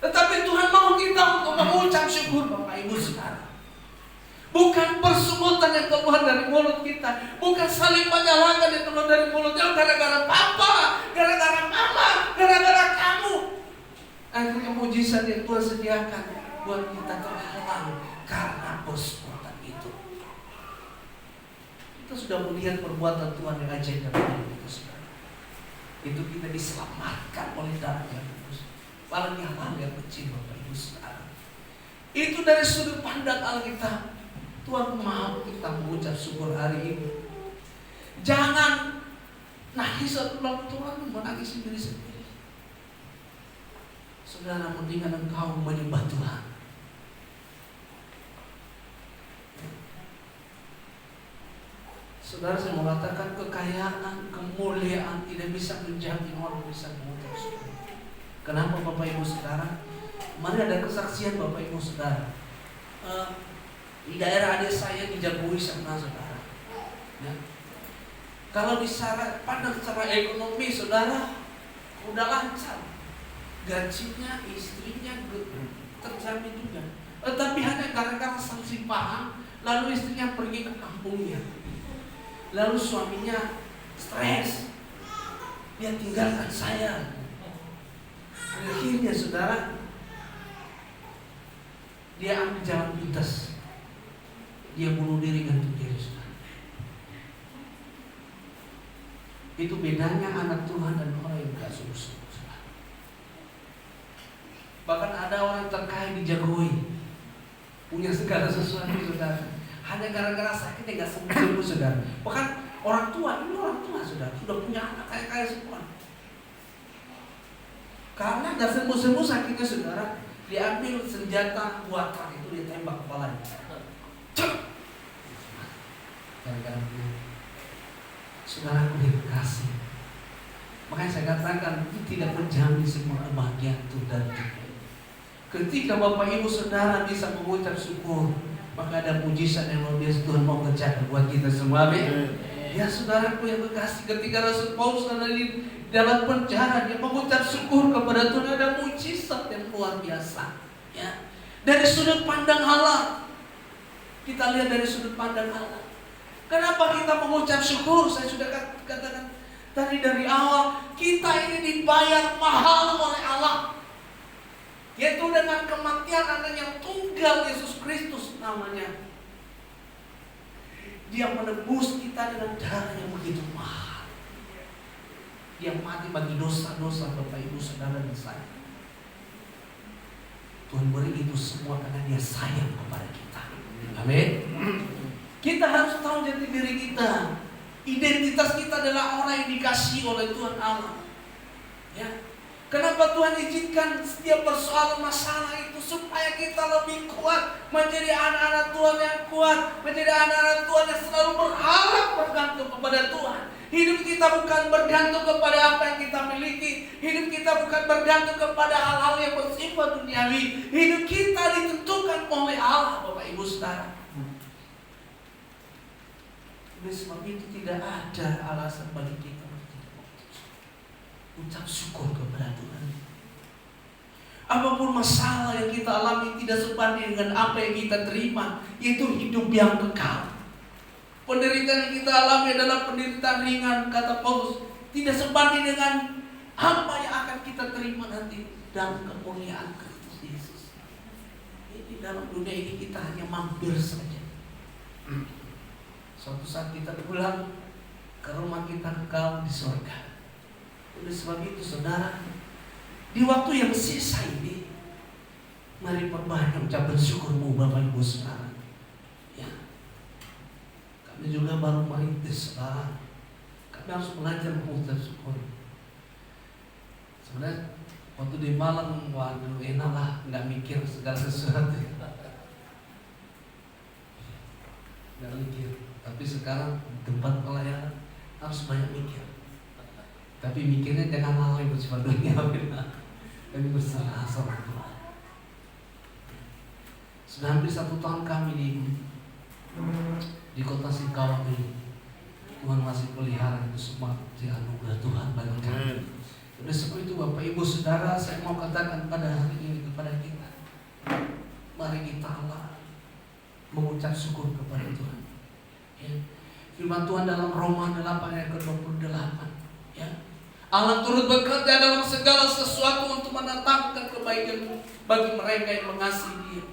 Tetapi Tuhan mau kita untuk mengucap syukur Bapak Ibu Saudara. Bukan persungutan yang keluar dari mulut kita, bukan saling menyalahkan yang keluar dari mulut. Gara-gara papa, gara-gara mama, gara-gara kamu. Akhirnya mujizat yang Tuhan sediakan buat kita terhalang karena persungutan itu. Kita sudah melihat perbuatan Tuhan yang ajaib dalam hidup kita saudara. Itu kita diselamatkan oleh darah-Nya kudus. Apalagi hal yang kecil Bapak Ibu Saudara. Itu dari sudut pandang Alkitab. Tuhan mau kita mengucap syukur hari ini. Jangan nangis saat ulang Tuhan menangis diri sendiri. Saudara, mendingan engkau menyembah Tuhan. Saudara, saya mau katakan kekayaan, kemuliaan tidak bisa menjamin orang bisa mengucap syukur. Kenapa Bapak Ibu Saudara? Mari ada kesaksian Bapak Ibu Saudara. Di daerah adik saya dijagoi sama saudara. Ya. Kalau pandang secara ekonomi saudara udah lancar, gajinya, istrinya terjamin juga. Tetapi hanya gara-gara sanksi paham, lalu istrinya pergi ke kampungnya, lalu suaminya stres, dia tinggalkan saya. Akhirnya saudara, dia ambil jalan pintas. Dia bunuh diri, gantung diri saudara. Itu bedanya anak Tuhan dan orang yang gak sungguh-sungguh saudara. Bahkan ada orang terkaya dijagoi, punya segala sesuatu saudara, hanya gara-gara sakitnya gak sembuh saudara. Bahkan orang tua, ini orang tua saudara, sudah punya anak kaya-kaya semua. Karena gak sembuh-sembuh sakitnya saudara, diambil senjata buatan itu ditembak kepalanya. Saudara aku dikasih. Makanya saya katakan itu tidak menjamin semua kebahagiaan itu dan ketika Bapak Ibu Saudara bisa mengucap syukur, maka ada mujizat yang luar biasa Tuhan mau kerjakan buat kita semua. Amin. Ya saudaraku yang terkasih, ketika Rasul Paulus ada di dalam penjara, dia mengucap syukur kepada Tuhan, ada mujizat yang luar biasa. Ya. Dari sudut pandang halal, Kita lihat dari sudut pandang Allah. Kenapa kita mengucap syukur? Saya sudah katakan tadi dari awal, kita ini dibayar mahal oleh Allah, yaitu dengan kematian anaknya yang tunggal, Yesus Kristus namanya. Dia menebus kita dengan darah yang begitu mahal. Dia mati bagi dosa-dosa Bapak Ibu Saudara dan saya. Tuhan beri itu semua karena Dia sayang kepada kita. Amin. Kita harus tahu jati diri kita. Identitas kita adalah orang yang dikasihi oleh Tuhan Allah. Ya. Kenapa Tuhan izinkan setiap persoalan masalah itu supaya kita lebih kuat, menjadi anak-anak Tuhan yang kuat, menjadi anak-anak Tuhan yang selalu berharap bergantung kepada Tuhan. Hidup kita bukan bergantung kepada apa yang kita miliki. Hidup kita bukan bergantung kepada hal-hal yang bersifat duniawi. Hidup kita ditentukan oleh Allah, Bapak Ibu Saudara. Oleh sebab itu tidak ada alasan bagi kita ucap syukur kepada Tuhan. Apapun masalah yang kita alami tidak sebanding dengan apa yang kita terima, yaitu hidup yang kekal. Penderitaan yang kita alami adalah penderitaan ringan, kata Paulus, tidak sebanding dengan apa yang akan kita terima nanti dalam kemuliaan Kristus Yesus. Ini dalam dunia ini kita hanya mampir saja. Suatu saat kita pulang ke rumah kita kekal di surga. Oleh sebab itu saudara, di waktu yang sisa ini, mari perbanyak ucapan syukurmu Bapak Ibu Saudara. Ya, kami juga baru merintis saudara. Kami harus belajar mengucap syukur. Sebenarnya waktu di Malang, waduh enak lah, nggak mikir segala sesuatu. Nggak mikir. Tapi sekarang tempat pelayanan harus banyak mikir. Tapi mikirnya jangan hal yang bersifat duniawi. Kami berserah sama Tuhan. Sudah hampir 1 tahun kami di kota Singkawang ini. Tuhan masih pelihara itu semua di anugerah Tuhan bagi kami. Oleh sebab itu Bapak Ibu Saudara, saya mau katakan pada hari ini kepada kita, mari kita Allah mengucap syukur kepada Tuhan. Ya. Firman Tuhan dalam Roma 8 ayat ke-28, ya. Allah turut bekerja dalam segala sesuatu untuk mendatangkan kebaikan bagi mereka yang mengasihi Dia.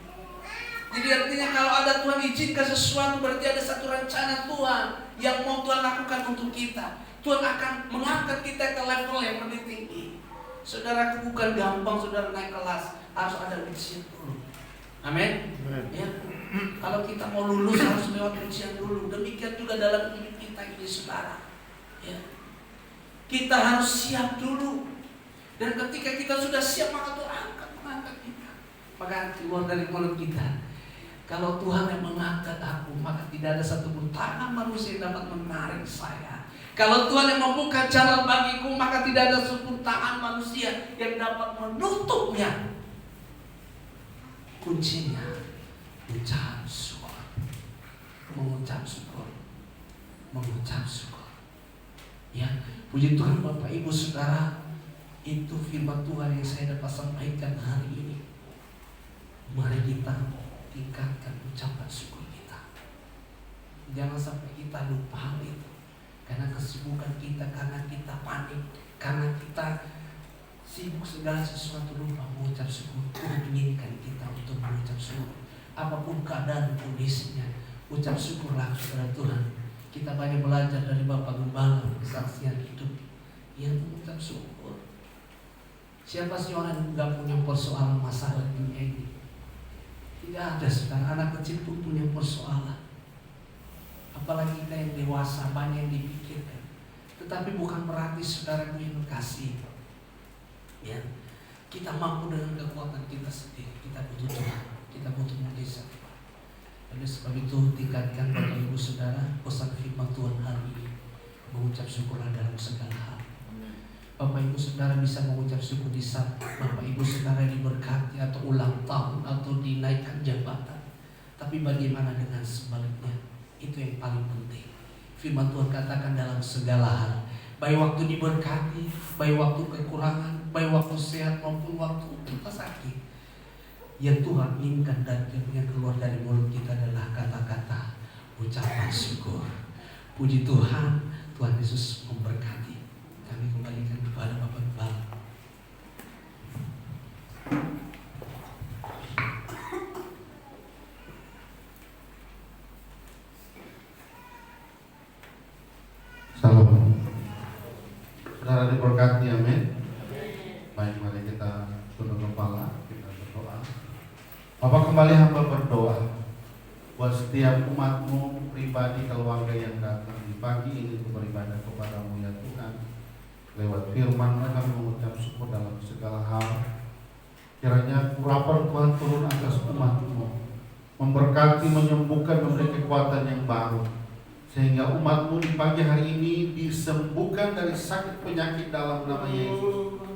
Jadi artinya kalau ada Tuhan izinkan sesuatu, berarti ada satu rencana Tuhan yang mau Tuhan lakukan untuk kita. Tuhan akan mengangkat kita ke level yang lebih tinggi. Saudara, bukan gampang saudara naik kelas, harus ada ujian dulu. Amin. Ya. Kalau kita mau lulus harus lewat ujian dulu. Demikian juga dalam hidup kita ini saudara. Ya. Kita harus siap dulu. Dan ketika kita sudah siap, maka Tuhan akan mengangkat kita. Maka keluar dari mulut kita, kalau Tuhan yang mengangkat aku, maka tidak ada satupun tangan manusia yang dapat menarik saya. Kalau Tuhan yang membuka jalan bagiku, maka tidak ada satupun tangan manusia yang dapat menutupnya. Kuncinya ucap syukur. Mengucap syukur. Mengucap syukur. Ya, puji Tuhan Bapak Ibu Saudara, itu firman Tuhan yang saya dapat sampaikan hari ini. Mari kita tingkatkan ucapan syukur kita. Jangan sampai kita lupa hal itu. Karena kesibukan kita, karena kita panik, karena kita sibuk segala sesuatu lupa mengucap syukur. Tuhan menginginkan kita untuk mengucap syukur. Apapun keadaan kondisinya, ucap syukurlah kepada Tuhan. Kita banyak belajar dari Bapak Gembala, kesaksian hidup yang mengucap syukur. Siapa sih orang yang tidak punya persoalan masalah dunia ini? Tidak ada, saudara. Anak kecil pun punya persoalan. Apalagi kita yang dewasa, banyak yang dipikirkan. Tetapi bukan berarti saudara yang kasih. Ya, kita mampu dengan kekuatan kita sendiri. Kita butuh Tuhan, kita butuh mujizat. Oleh sebab itu tingkatkan Bapak Ibu Saudara pesan firman Tuhan hari ini, mengucap syukurlah dalam segala hal. Bapak Ibu Saudara bisa mengucap syukur di saat Bapak Ibu Saudara diberkati atau ulang tahun atau dinaikkan jabatan. Tapi bagaimana dengan sebaliknya? Itu yang paling penting. Firman Tuhan katakan dalam segala hal, baik waktu diberkati, baik waktu kekurangan, baik waktu sehat maupun waktu kita sakit, yang Tuhan inginkan dan yang keluar dari mulut kita adalah kata-kata Puji Tuhan, Tuhan Yesus memberkati. Kami kembalikan kepada Bapak Gembala. Salam. Saudara diberkati, amin. Baik, mari kita tunduk kepala, kita berdoa. Bapak, kembali hamba berdoa buat setiap umat-Mu pribadi, keluarga yang datang di pagi ini untuk beribadah kepada-Mu ya Tuhan. Lewat firman-Mu kami mengucap syukur dalam segala hal. Kiranya urapan Tuhan turun atas umat-Mu, memberkati, menyembuhkan, memberi kekuatan yang baru, sehingga umat-Mu di pagi hari ini disembuhkan dari sakit penyakit dalam nama Yesus.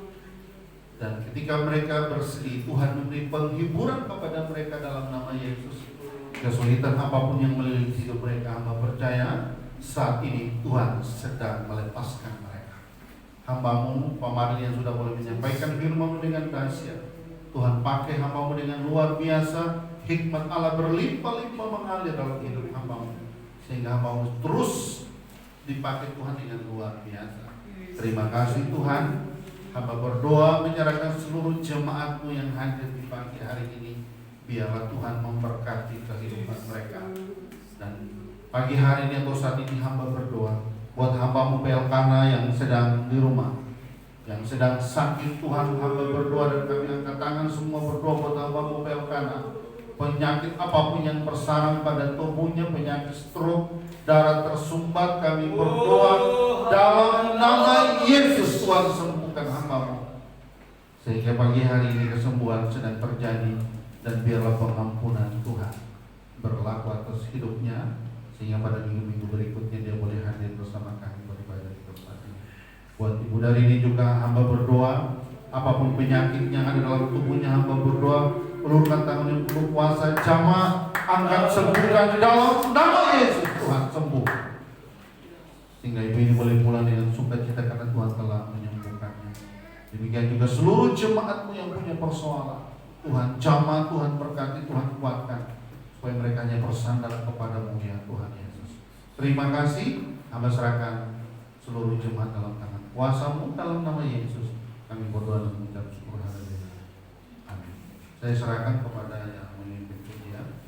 Dan ketika mereka bersedih, Tuhan memberi penghiburan kepada mereka dalam nama Yesus. Kesulitan apapun yang melilit hidup mereka, hamba percaya saat ini Tuhan sedang melepaskan mereka. Hamba-Mu Pak Marli yang sudah boleh menyampaikan firman-Mu dengan dahsyat, Tuhan pakai hamba-Mu dengan luar biasa. Hikmat Allah berlimpah-limpah mengalir dalam hidup hamba-Mu, sehingga hamba-Mu terus dipakai Tuhan dengan luar biasa. Terima kasih Tuhan. Hamba berdoa menyerahkan seluruh jemaat-Mu yang hadir di pagi hari ini. Biarlah Tuhan memberkati kehidupan mereka. Dan pagi hari ini atau saat ini hamba berdoa buat hamba-Mu Pelkana yang sedang di rumah, yang sedang sakit. Tuhan, hamba berdoa dan kami angkat tangan semua berdoa buat hamba-Mu Pelkana. Penyakit apapun yang bersarang pada tubuhnya, penyakit stroke, darah tersumbat, kami berdoa dalam nama Yesus, Tuhan sembuhkan hamba-Mu, sehingga pagi hari ini kesembuhan sedang terjadi. Dan biarlah pengampunan Tuhan berlaku atas hidupnya, sehingga pada minggu-minggu berikutnya dia boleh hadir bersama kami beribadah di tempat ini. Buat ibu dari ini juga hamba berdoa, apapun penyakit yang ada dalam tubuhnya, hamba berdoa, ulurkan tangan yang penuh kuasa, jamaah angkat sembuhkan di dalam nama Yesus. Tuhan sembuh, sehingga ibu ini boleh pulang dengan sukacita karena Tuhan telah menyembuhkannya. Demikian juga seluruh jemaat-Mu yang punya persoalan, Tuhan jamah, Tuhan berkati, Tuhan kuatkan, supaya mereka hanya bersandar kepada-Mu ya Tuhan Yesus. Terima kasih, hamba serahkan seluruh jemaat dalam tangan kuasa-Mu dalam nama Yesus. Kami berdoa dan mengucap syukur, haleluya. Amin. Saya serahkan kepada yang memimpin pujian.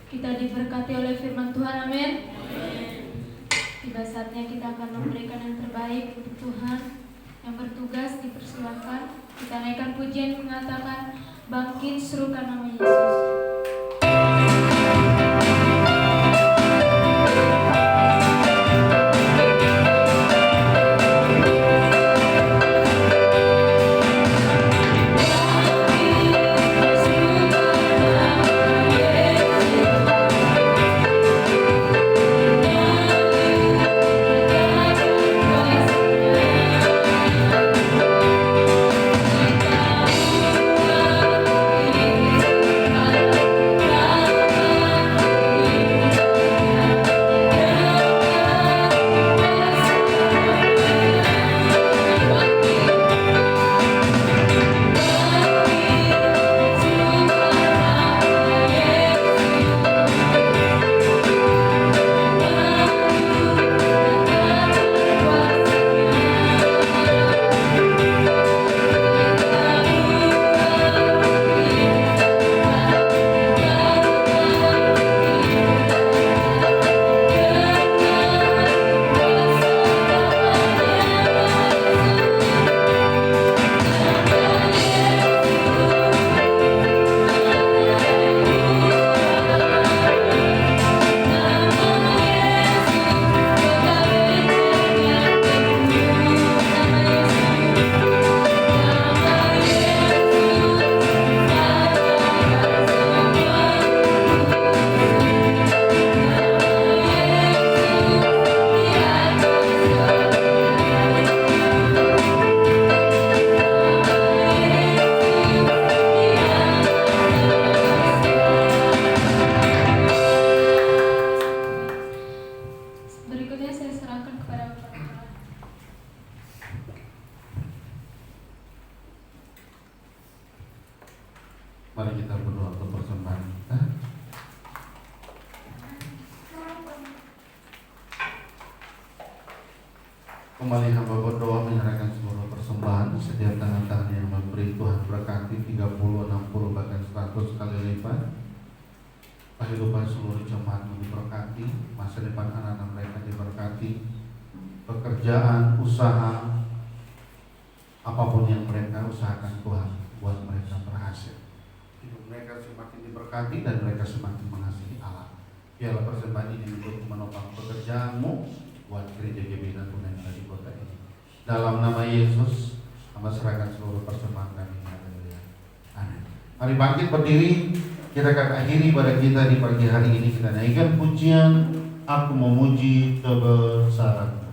Kita diberkati oleh firman Tuhan, amin. Tiba saatnya kita akan memberikan yang terbaik untuk Tuhan. Yang bertugas dipersilakan. Kita naikkan pujian mengatakan, bangkit serukan nama Yesus. Kembali hamba berdoa menyerahkan seluruh persembahan, setiap tangan-tangan yang memberi Tuhan berkati 30, 60 bahkan 100 kali lipat. Kehidupan seluruh jemaat diberkati, masa depan anak-anak mereka diberkati, pekerjaan, usaha, apapun yang mereka usahakan Tuhan buat mereka berhasil. Hidup mereka semakin diberkati dan mereka semakin mengasihi Allah. Biarlah persembahan ini untuk menopang pekerjaanmu buat gereja GBI Natuna yang ada di kota ini. Dalam nama Yesus, hamba serahkan seluruh persembahan kami. Haleluya. Amin. Mari bangkit berdiri. Kita akan akhiri pada kita di pagi hari ini. Kita naikkan pujian Aku Memuji Kebesaran.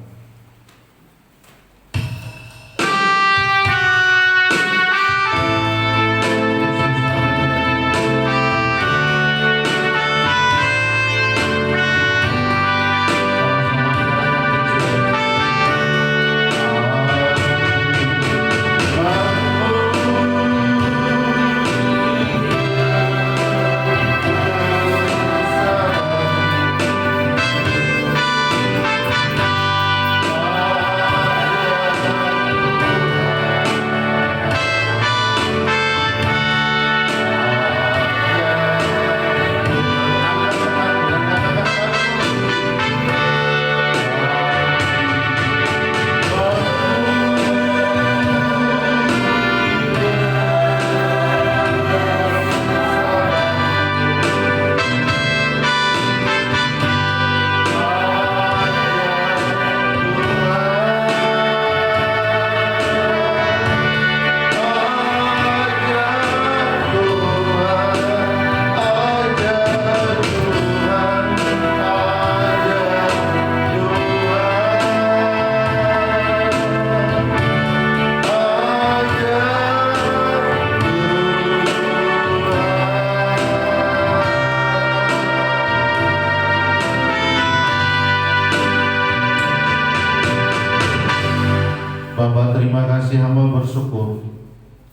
Bapa, terima kasih, hamba bersyukur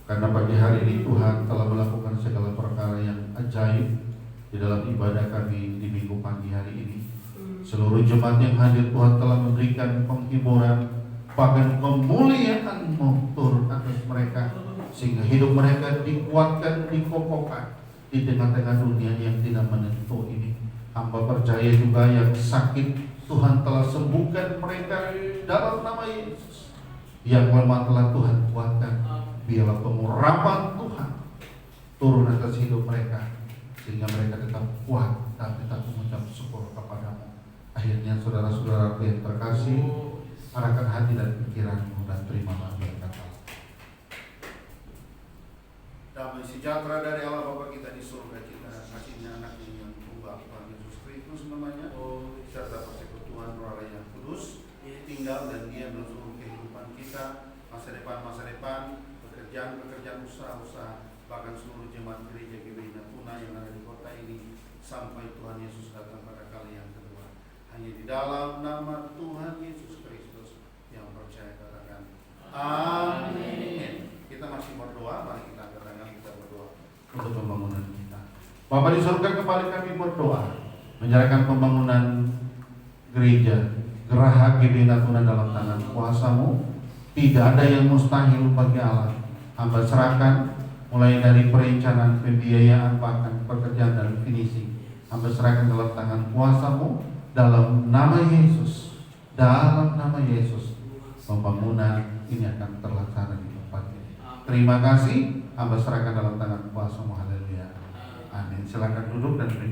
karena pagi hari ini Tuhan telah melakukan segala perkara yang ajaib di dalam ibadah kami di minggu pagi hari ini. Seluruh jemaat yang hadir, Tuhan telah memberikan penghiburan, bahkan kemuliaan-Mu turun atas mereka, sehingga hidup mereka dikuatkan, dikokohkan di tengah-tengah dunia yang tidak menentu ini. Hamba percaya juga yang sakit Tuhan telah sembuhkan mereka dalam nama Yesus. Yang lemah telah Tuhan kuatkan. Biarlah pengurapan Tuhan turun atas hidup mereka, sehingga mereka tetap kuat dan tetap mengucap syukur kepadamu. Akhirnya saudara-saudara yang terkasih, arahkan hati dan pikiranmu dan terimalah berkat Allah. Damai sejahtera dari Allah Bapa kita di surga kita, kasihnya anaknya yang tunggal Tuhan Yesus Kristus namanya, serta persekutuan Roh Allah yang kudus tinggal dan diam dalam seluruh kehidupan kita, masa depan, pekerjaan, usaha, bahkan seluruh jemaat gereja GBI Natuna yang ada di kota ini, sampai Tuhan Yesus datang pada kali yang kedua. Hanya di dalam nama Tuhan Yesus Kristus yang percaya, katakan amin. Kita masih berdoa, mari kita angkat tangan, kita berdoa untuk pembangunan kita. Bapa di surga, kembali kami berdoa menyerahkan pembangunan gereja Geraha GBI Natuna dalam tangan kuasa-Mu. Tidak ada yang mustahil bagi Allah. Hamba serahkan mulai dari perencanaan, pembiayaan, bahkan pekerjaan dan finishing. Hamba serahkan dalam tangan kuasa-Mu. Dalam nama Yesus, pembangunan ini akan terlaksana di tempat ini. Terima kasih. Hamba serahkan dalam tangan kuasa-Mu. Haleluya. Amin. Silakan duduk dan